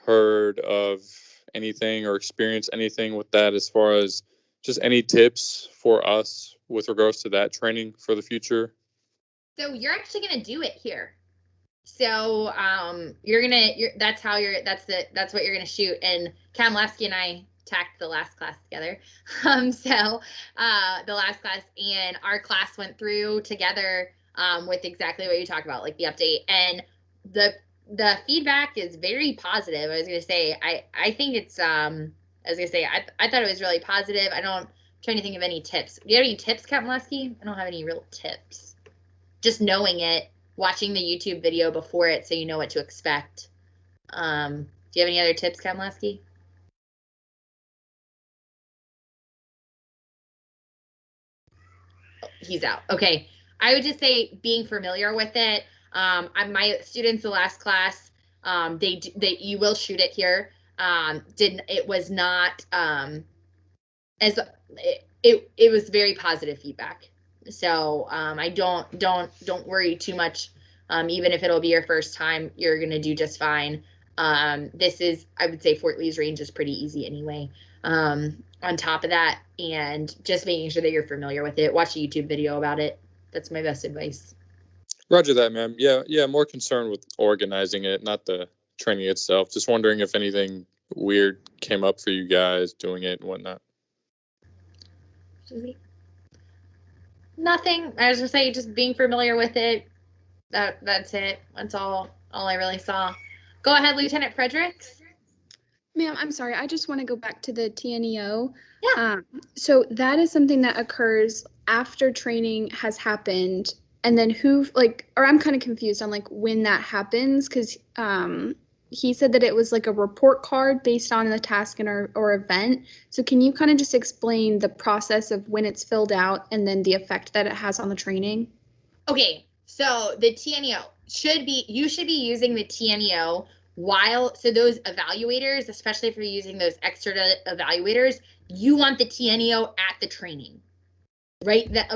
heard of anything or experienced anything with that as far as just any tips for us with regards to that training for the future? So you're actually going to do it here. So that's what you're going to shoot. And Cam Lasky and I tacked the last class together. The last class and our class went through together with exactly what you talked about, like the update, and the feedback is very positive. I was going to say, I think it's, I thought it was really positive. I'm trying to think of any tips. Do you have any tips, Captain Lasky? I don't have any real tips. Just knowing it, watching the YouTube video before it so you know what to expect. Do you have any other tips, Captain Lasky? Oh, he's out. Okay. I would just say being familiar with it. My students, the last class, you will shoot it here. It was not it was very positive feedback. So I don't worry too much. Even if it'll be your first time, you're gonna do just fine. I would say Fort Lee's range is pretty easy anyway. On top of that, and just making sure that you're familiar with it, watch a YouTube video about it. That's my best advice. Roger that, ma'am. Yeah, more concerned with organizing it, not the training itself. Just wondering if anything weird came up for you guys doing it and whatnot. Nothing. I was gonna say, just being familiar with it. That's it. That's all I really saw. Go ahead, Lieutenant Fredericks. Ma'am, I'm sorry. I just want to go back to the TNEO. Yeah. So that is something that occurs after training has happened, and then I'm kind of confused on when that happens, because he said that it was like a report card based on the task or event. So can you kind of just explain the process of when it's filled out and then the effect that it has on the training? Okay, so the TNEO you should be using the TNEO so those evaluators, especially if you're using those extra evaluators, you want the TNEO at the training, right then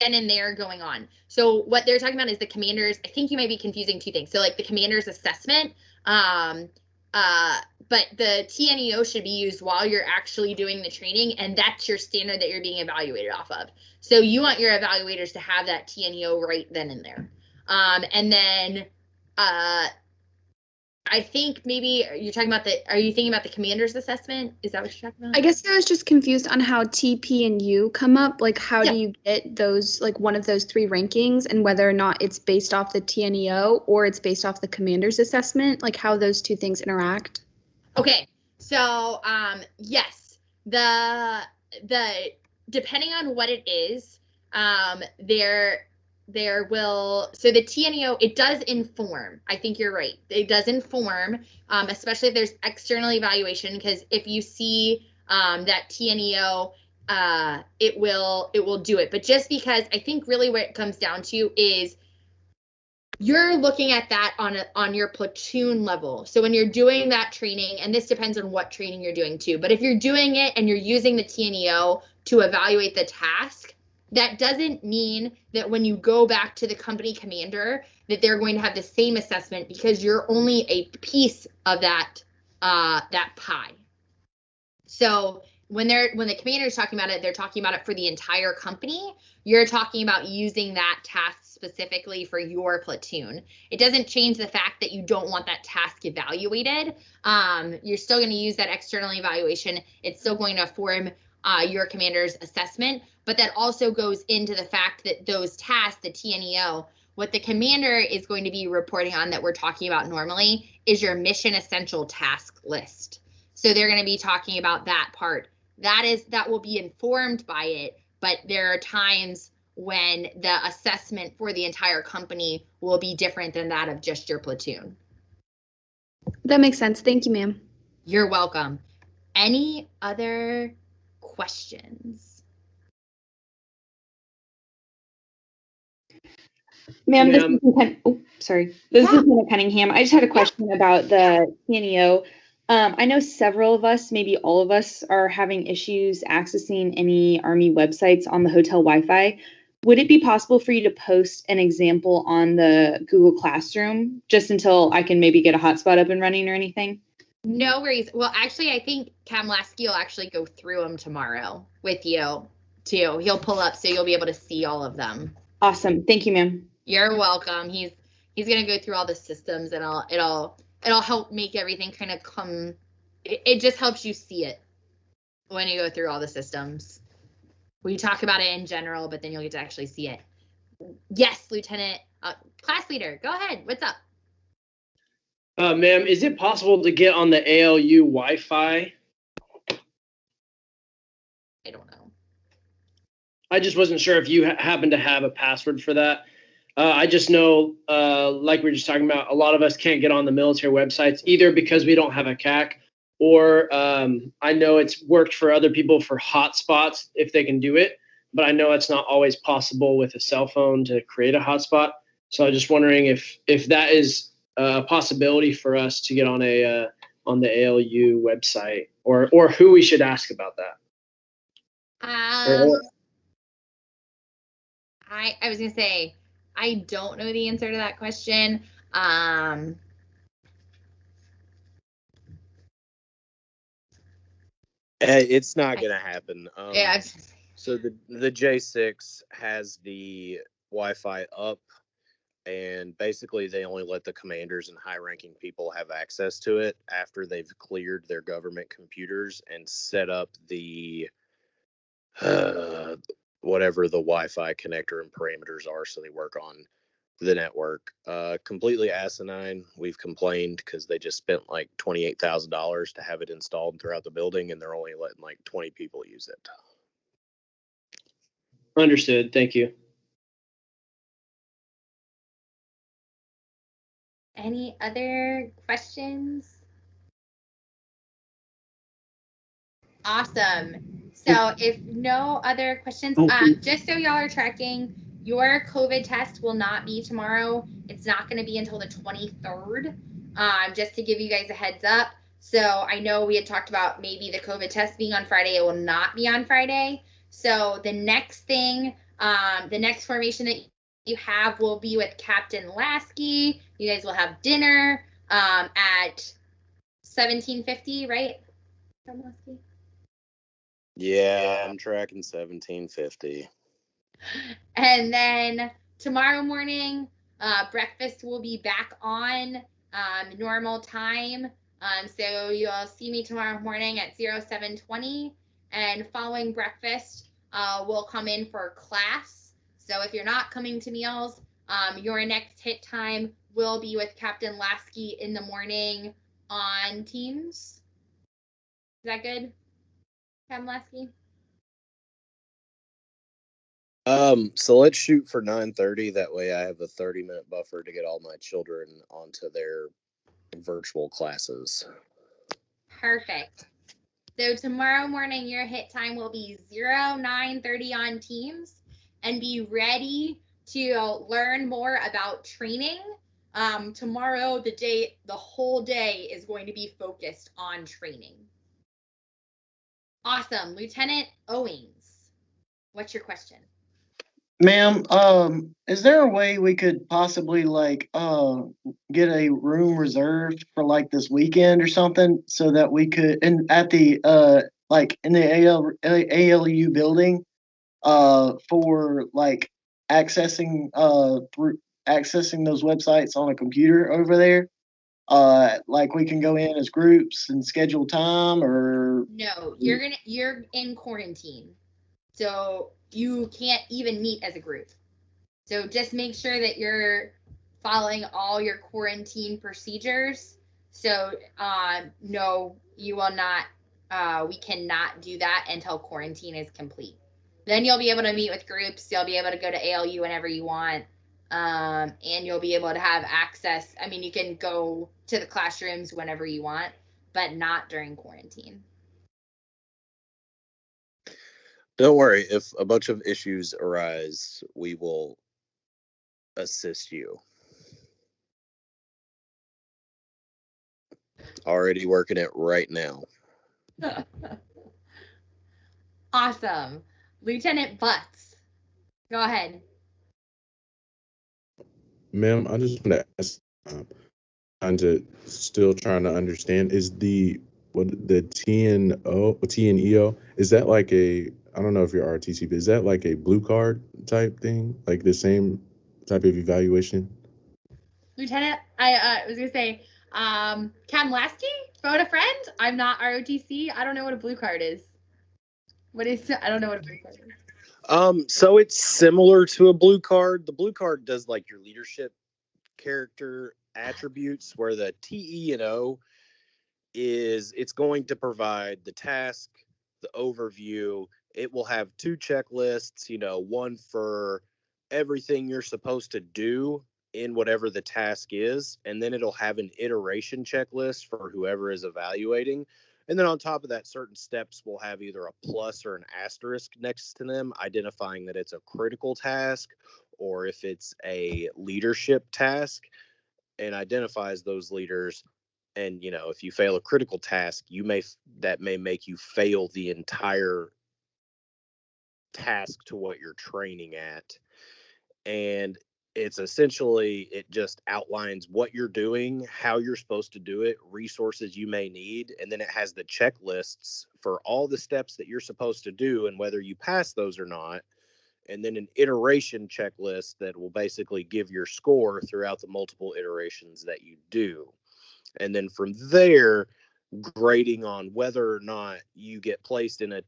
and there going on. So what they're talking about is the commanders. I think you might be confusing two things. So like the commander's assessment, but the TNEO should be used while you're actually doing the training, and that's your standard that you're being evaluated off of. So you want your evaluators to have that TNEO right then and there. And then I think maybe you're talking about are you thinking about the commander's assessment? Is that what you're talking about? I guess I was just confused on how TP and U come up. Like, how do you get those, one of those three rankings, and whether or not it's based off the TNEO or it's based off the commander's assessment, like how those two things interact? Okay. So, yes, the depending on what it is, so the TNEO, it does inform. I think you're right. It does inform, especially if there's external evaluation, because if you see that TNEO, it will do it. But just because, I think really what it comes down to is you're looking at that on your platoon level. So when you're doing that training, and this depends on what training you're doing too, but if you're doing it and you're using the TNEO to evaluate the task, That doesn't mean that when you go back to the company commander that they're going to have the same assessment, because you're only a piece of that pie. So when the commander is talking about it, they're talking about it for the entire company. You're talking about using that task specifically for your platoon. It doesn't change the fact that you don't want that task evaluated. You're still going to use that external evaluation. It's still going to form your commander's assessment, but that also goes into the fact that those tasks, the TNEO, what the commander is going to be reporting on that we're talking about normally is your mission essential task list. So they're going to be talking about that part. That will be informed by it, but there are times when the assessment for the entire company will be different than that of just your platoon. That makes sense. Thank you, ma'am. You're welcome. Any other questions? Ma'am, this is Lieutenant Cunningham. I just had a question about the TNEO. I know several of us, maybe all of us, are having issues accessing any Army websites on the hotel Wi-Fi. Would it be possible for you to post an example on the Google Classroom just until I can maybe get a hotspot up and running or anything? No worries. Well, actually, I think Cam Lasky will actually go through them tomorrow with you too. He'll pull up so you'll be able to see all of them. Awesome. Thank you, ma'am. You're welcome. He's gonna go through all the systems, and it'll help make everything kind of come. It just helps you see it when you go through all the systems. We talk about it in general, but then you'll get to actually see it. Yes, Lieutenant, class leader, go ahead. What's up? Ma'am, is it possible to get on the ALU Wi-Fi? I don't know. I just wasn't sure if you happen to have a password for that. I just know, like we were just talking about, a lot of us can't get on the military websites either because we don't have a CAC, or I know it's worked for other people for hotspots if they can do it, but I know it's not always possible with a cell phone to create a hotspot. So I was just wondering if that is a possibility for us to get on the ALU website, or who we should ask about that. I was gonna say, I don't know the answer to that question. It's not gonna happen. Yeah. So the J6 has the Wi-Fi up, and basically they only let the commanders and high-ranking people have access to it after they've cleared their government computers and set up the whatever the Wi-Fi connector and parameters are, so they work on the network. Completely asinine. We've complained because they just spent like $28,000 to have it installed throughout the building, and they're only letting like 20 people use it. Understood. Thank you. Any other questions? Awesome. So if no other questions, just so y'all are tracking, your COVID test will not be tomorrow. It's not going to be until the 23rd, just to give you guys a heads up. So I know we had talked about maybe the COVID test being on Friday. It will not be on Friday. So the next thing, the next formation that you have will be with Captain Lasky. You guys will have dinner at 1750, right? Captain Lasky? Yeah, I'm tracking 1750. And then tomorrow morning, breakfast will be back on normal time. So you'll see me tomorrow morning at 0720. And following breakfast, we'll come in for class. So if you're not coming to meals, your next hit time will be with Captain Lasky in the morning on Teams. Is that good, Captain Lasky? So let's shoot for 9:30. That way I have a 30-minute buffer to get all my children onto their virtual classes. Perfect. So tomorrow morning, your hit time will be 0930 on Teams, and be ready to learn more about training. Tomorrow, the whole day is going to be focused on training. Awesome. Lieutenant Owings, what's your question? Ma'am, is there a way we could possibly get a room reserved for like this weekend or something so that we could and at the in the ALU building for like accessing through accessing those websites on a computer over there? Like we can go in as groups and schedule time or No, you're in quarantine. So you can't even meet as a group. So just make sure that you're following all your quarantine procedures. So no, you will not, we cannot do that until quarantine is complete. Then you'll be able to meet with groups. You'll be able to go to ALU whenever you want. And you'll be able to have access. I mean, you can go to the classrooms whenever you want, but not during quarantine. Don't worry, if a bunch of issues arise, we will assist you. Already working it right now. Awesome. Lieutenant Butts, go ahead. Ma'am, I just want to ask, trying to understand, is the TNEO, is that like a, I don't know if you're RTC, but is that like a blue card type thing? Like the same type of evaluation? Lieutenant, I was going to say, Cam Lasky, phone a friend. I'm not ROTC. I don't know what a blue card is. I don't know what a blue card is. So it's similar to a blue card. The blue card does like your leadership character attributes, where the TENO it's going to provide the task, the overview. It will have 2 checklists, one for everything you're supposed to do in whatever the task is, and then it'll have an iteration checklist for whoever is evaluating. And then on top of that, certain steps will have either a plus or an asterisk next to them, identifying that it's a critical task or if it's a leadership task, and identifies those leaders. And if you fail a critical task, that may make you fail the entire task to what you're training at. And it's essentially, it just outlines what you're doing, how you're supposed to do it, resources you may need, and then it has the checklists for all the steps that you're supposed to do and whether you pass those or not, and then an iteration checklist that will basically give your score throughout the multiple iterations that you do. And then from there, grading on whether or not you get placed in a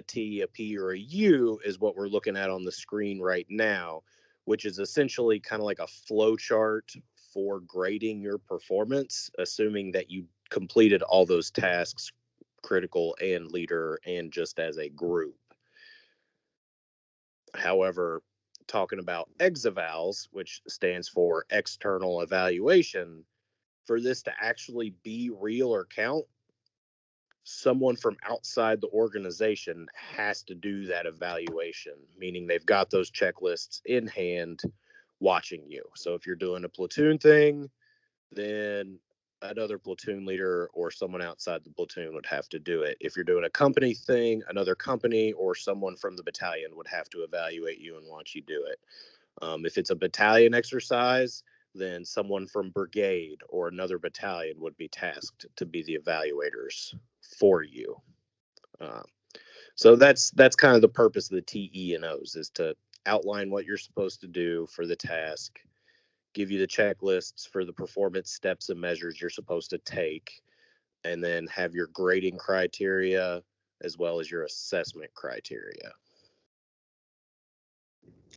T, a P, or a U is what we're looking at on the screen right now, which is essentially kind of like a flow chart for grading your performance, assuming that you completed all those tasks, critical and leader, and just as a group. However, talking about exavals, which stands for external evaluation, for this to actually be real or count, someone from outside the organization has to do that evaluation, meaning they've got those checklists in hand watching you. So if you're doing a platoon thing, then another platoon leader or someone outside the platoon would have to do it. If you're doing a company thing, another company or someone from the battalion would have to evaluate you and watch you do it. If it's a battalion exercise, then someone from brigade or another battalion would be tasked to be the evaluators for you. So that's kind of the purpose of the TENOs, is to outline what you're supposed to do for the task, give you the checklists for the performance steps and measures you're supposed to take, and then have your grading criteria as well as your assessment criteria.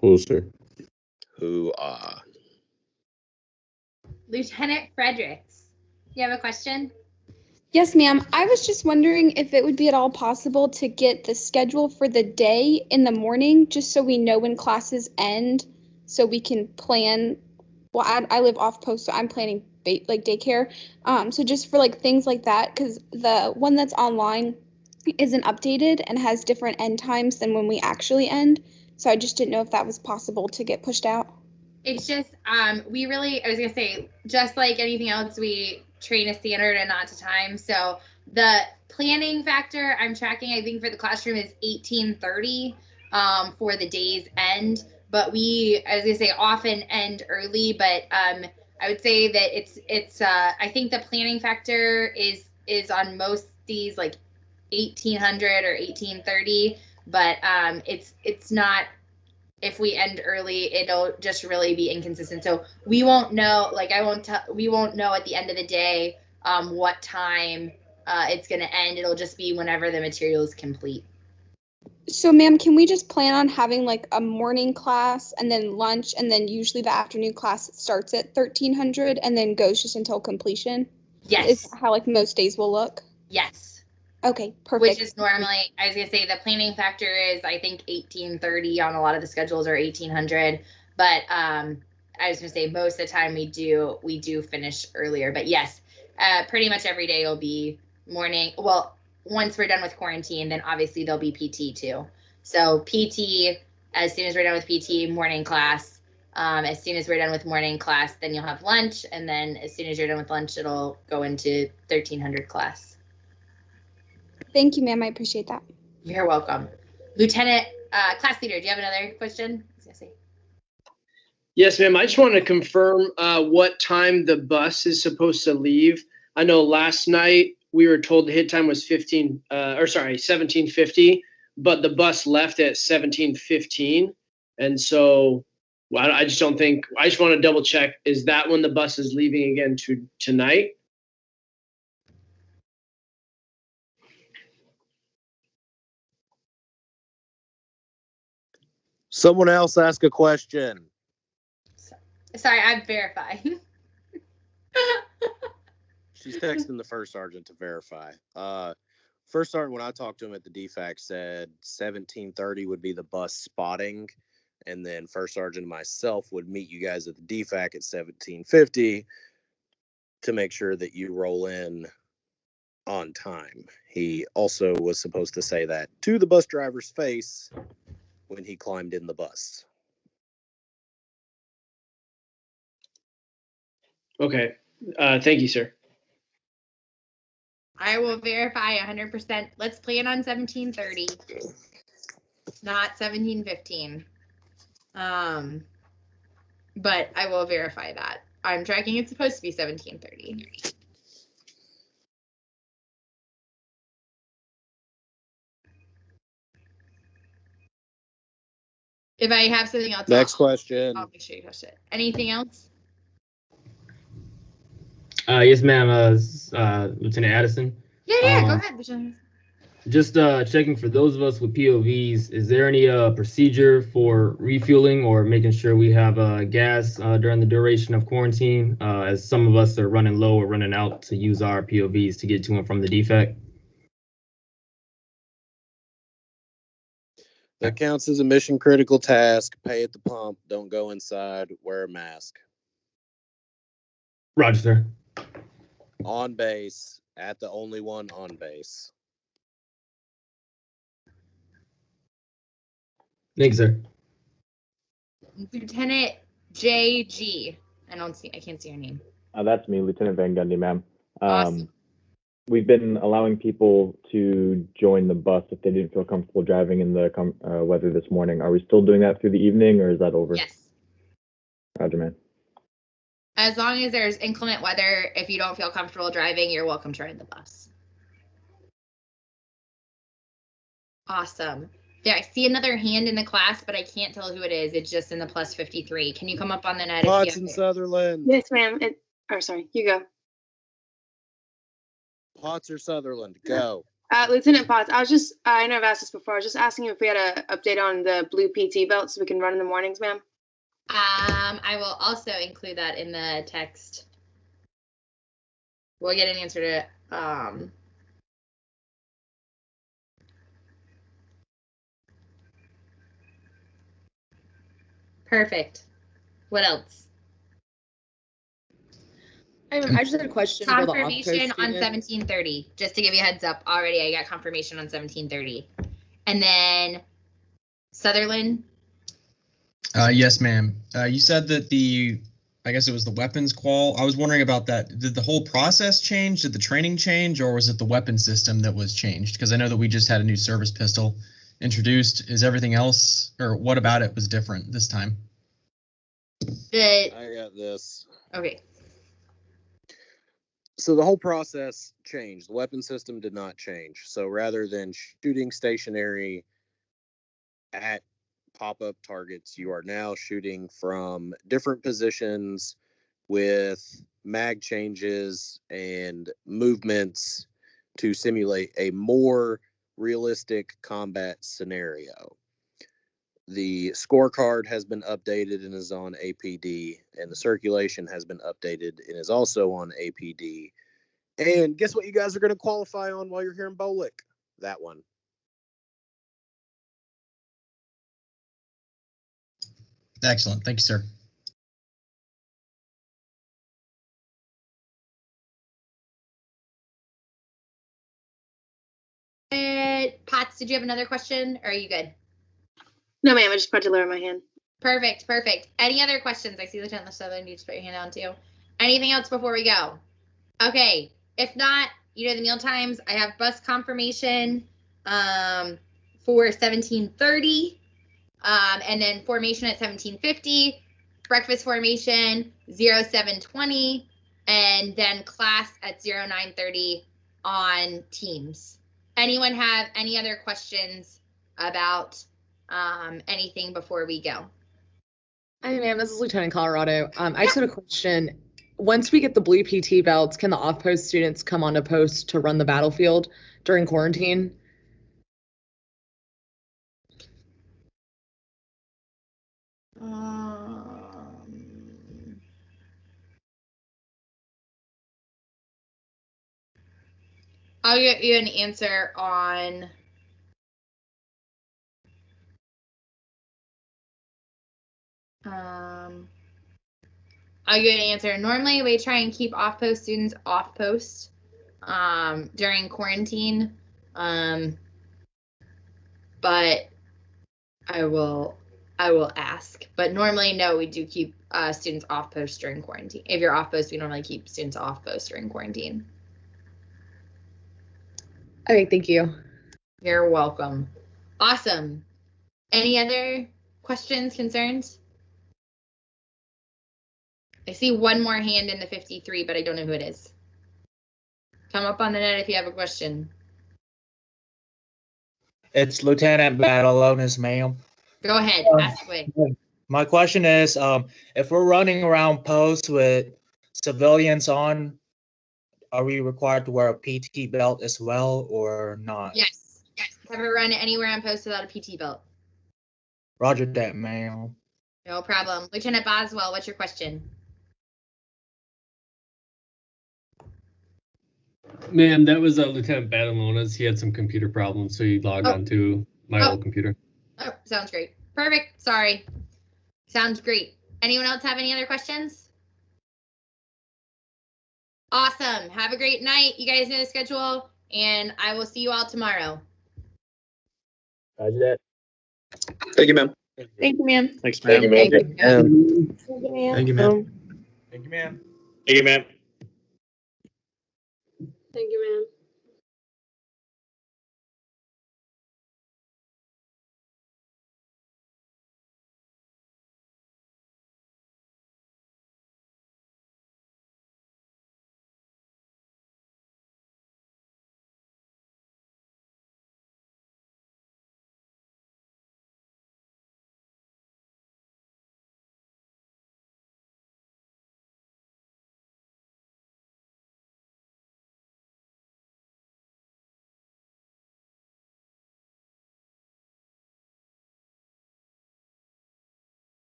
Cool, sir. Lieutenant Fredericks, you have a question? Yes, ma'am. I was just wondering if it would be at all possible to get the schedule for the day in the morning, just so we know when classes end, so we can plan. Well, I live off post, so I'm planning daycare. So just for things like that, because the one that's online isn't updated and has different end times than when we actually end. So I just didn't know if that was possible to get pushed out. It's just, I was going to say, just like anything else, we train a standard and not to time. So the planning factor I'm tracking, I think for the classroom is 1830 for the day's end. but we, as I say, often end early. But I would say that it's I think the planning factor is on most these like 1800 or 1830, but it's not. If we end early, it'll just really be inconsistent. So we won't know. Like we won't know at the end of the day what time it's going to end. It'll just be whenever the material is complete. So, ma'am, can we just plan on having like a morning class and then lunch, and then usually the afternoon class starts at 1300 and then goes just until completion? Yes. Is that how like most days will look? Yes. Okay, perfect. Which is normally, I was gonna say, the planning factor is I think 1830 on a lot of the schedules, or 1800. But I was gonna say most of the time we do finish earlier. But yes, pretty much every day will be morning. Well, once we're done with quarantine, then obviously there'll be PT too. So PT, as soon as we're done with PT, morning class. As soon as we're done with morning class, then you'll have lunch, and then as soon as you're done with lunch, it'll go into 1300 class. Thank you, ma'am. I appreciate that. You're welcome. Lieutenant, class leader, do you have another question? Yes, ma'am. I just want to confirm what time the bus is supposed to leave. I know last night we were told the hit time was 1750, but the bus left at 1715. And so I just don't think, I just want to double check. Is that when the bus is leaving again tonight? Someone else ask a question. Sorry, I'm verifying. She's texting the first sergeant to verify. First sergeant, when I talked to him at the DFAC, said 1730 would be the bus spotting, and then first sergeant and myself would meet you guys at the DFAC at 1750 to make sure that you roll in on time. He also was supposed to say that to the bus driver's face when he climbed in the bus. Okay. Thank you, sir. I will verify 100%. Let's plan on 1730, not 1715. But I will verify that. I'm tracking it's supposed to be 1730. If I have something else, Next question. I'll make sure you touch it. Anything else? Yes, ma'am. Lieutenant Addison. Yeah, go ahead, Lieutenant. Just checking for those of us with POVs, is there any procedure for refueling or making sure we have gas during the duration of quarantine, as some of us are running low or running out to use our POVs to get to and from the DFAC? That counts as a mission critical task. Pay at the pump. Don't go inside. Wear a mask. Roger, sir. On base. At the only one on base. Thanks, sir. Lieutenant JG. I can't see your name. That's me, Lieutenant Van Gundy, ma'am. Awesome. We've been allowing people to join the bus if they didn't feel comfortable driving in the weather this morning. Are we still doing that through the evening, or is that over? Yes. Roger, man. As long as there's inclement weather, if you don't feel comfortable driving, you're welcome to ride the bus. Awesome. Yeah, I see another hand in the class, but I can't tell who it is. It's just in the plus 53. Can you come up on the net? Potts and Sutherland. Yes, ma'am. Sorry, you go. Potts or Sutherland, go. Lieutenant Potts, I know I've asked this before. I was just asking if we had an update on the blue PT belt so we can run in the mornings, ma'am. I will also include that in the text. We'll get an answer to it. Perfect. What else? I just had a question. Confirmation on 1730. Just to give you a heads up, already I got confirmation on 1730. And then Sutherland. Yes, ma'am. You said that I guess it was the weapons qual. I was wondering about that. Did the whole process change? Did the training change, or was it the weapon system that was changed? Because I know that we just had a new service pistol, introduced. Is everything else, or what about it was different this time? I got this. Okay. So the whole process changed. The weapon system did not change. So rather than shooting stationary at pop-up targets, you are now shooting from different positions with mag changes and movements to simulate a more realistic combat scenario. The scorecard has been updated and is on APD, and the circulation has been updated and is also on APD. And guess what you guys are going to qualify on while you're here in Bolick? That one. Excellent. Thank you, sir. Potts, did you have another question, or are you good? No, ma'am. I just put to lower my hand. Perfect, perfect. Any other questions? I see Lieutenant Southern. You just put your hand down too. Anything else before we go? Okay. If not, you know the meal times. I have bus confirmation for 17:30, and then formation at 17:50, breakfast formation 07:20, and then class at 09:30 on Teams. Anyone have any other questions about anything before we go? Hi, ma'am. This is Lieutenant Colorado. I just had a question. Once we get the blue PT belts, can the off-post students come onto post to run the battlefield during quarantine? I'll get you an answer on I'll get an answer. Normally we try and keep off-post students off-post during quarantine. But I will ask. But normally, no, we do keep students off-post during quarantine. If you're off-post, we normally keep students off-post during quarantine. Okay, thank you. You're welcome. Awesome. Any other questions, concerns? I see one more hand in the 53, but I don't know who it is. Come up on the net if you have a question. It's Lieutenant Battleonis, ma'am. Go ahead, ask away. My question is, if we're running around posts with civilians on, are we required to wear a PT belt as well or not? Yes. Never run anywhere on post without a PT belt. Roger that, ma'am. No problem. Lieutenant Boswell, what's your question? Ma'am, that was Lieutenant Badalonas. He had some computer problems, so he logged onto my old computer. Oh, sounds great. Perfect. Sorry. Sounds great. Anyone else have any other questions? Awesome. Have a great night. You guys know the schedule, and I will see you all tomorrow. Roger that. Thank you, ma'am. Thank you, ma'am. Thanks, ma'am. Thank you, Thank you, ma'am. Thank you, ma'am. Thank you, ma'am. Thank you, ma'am.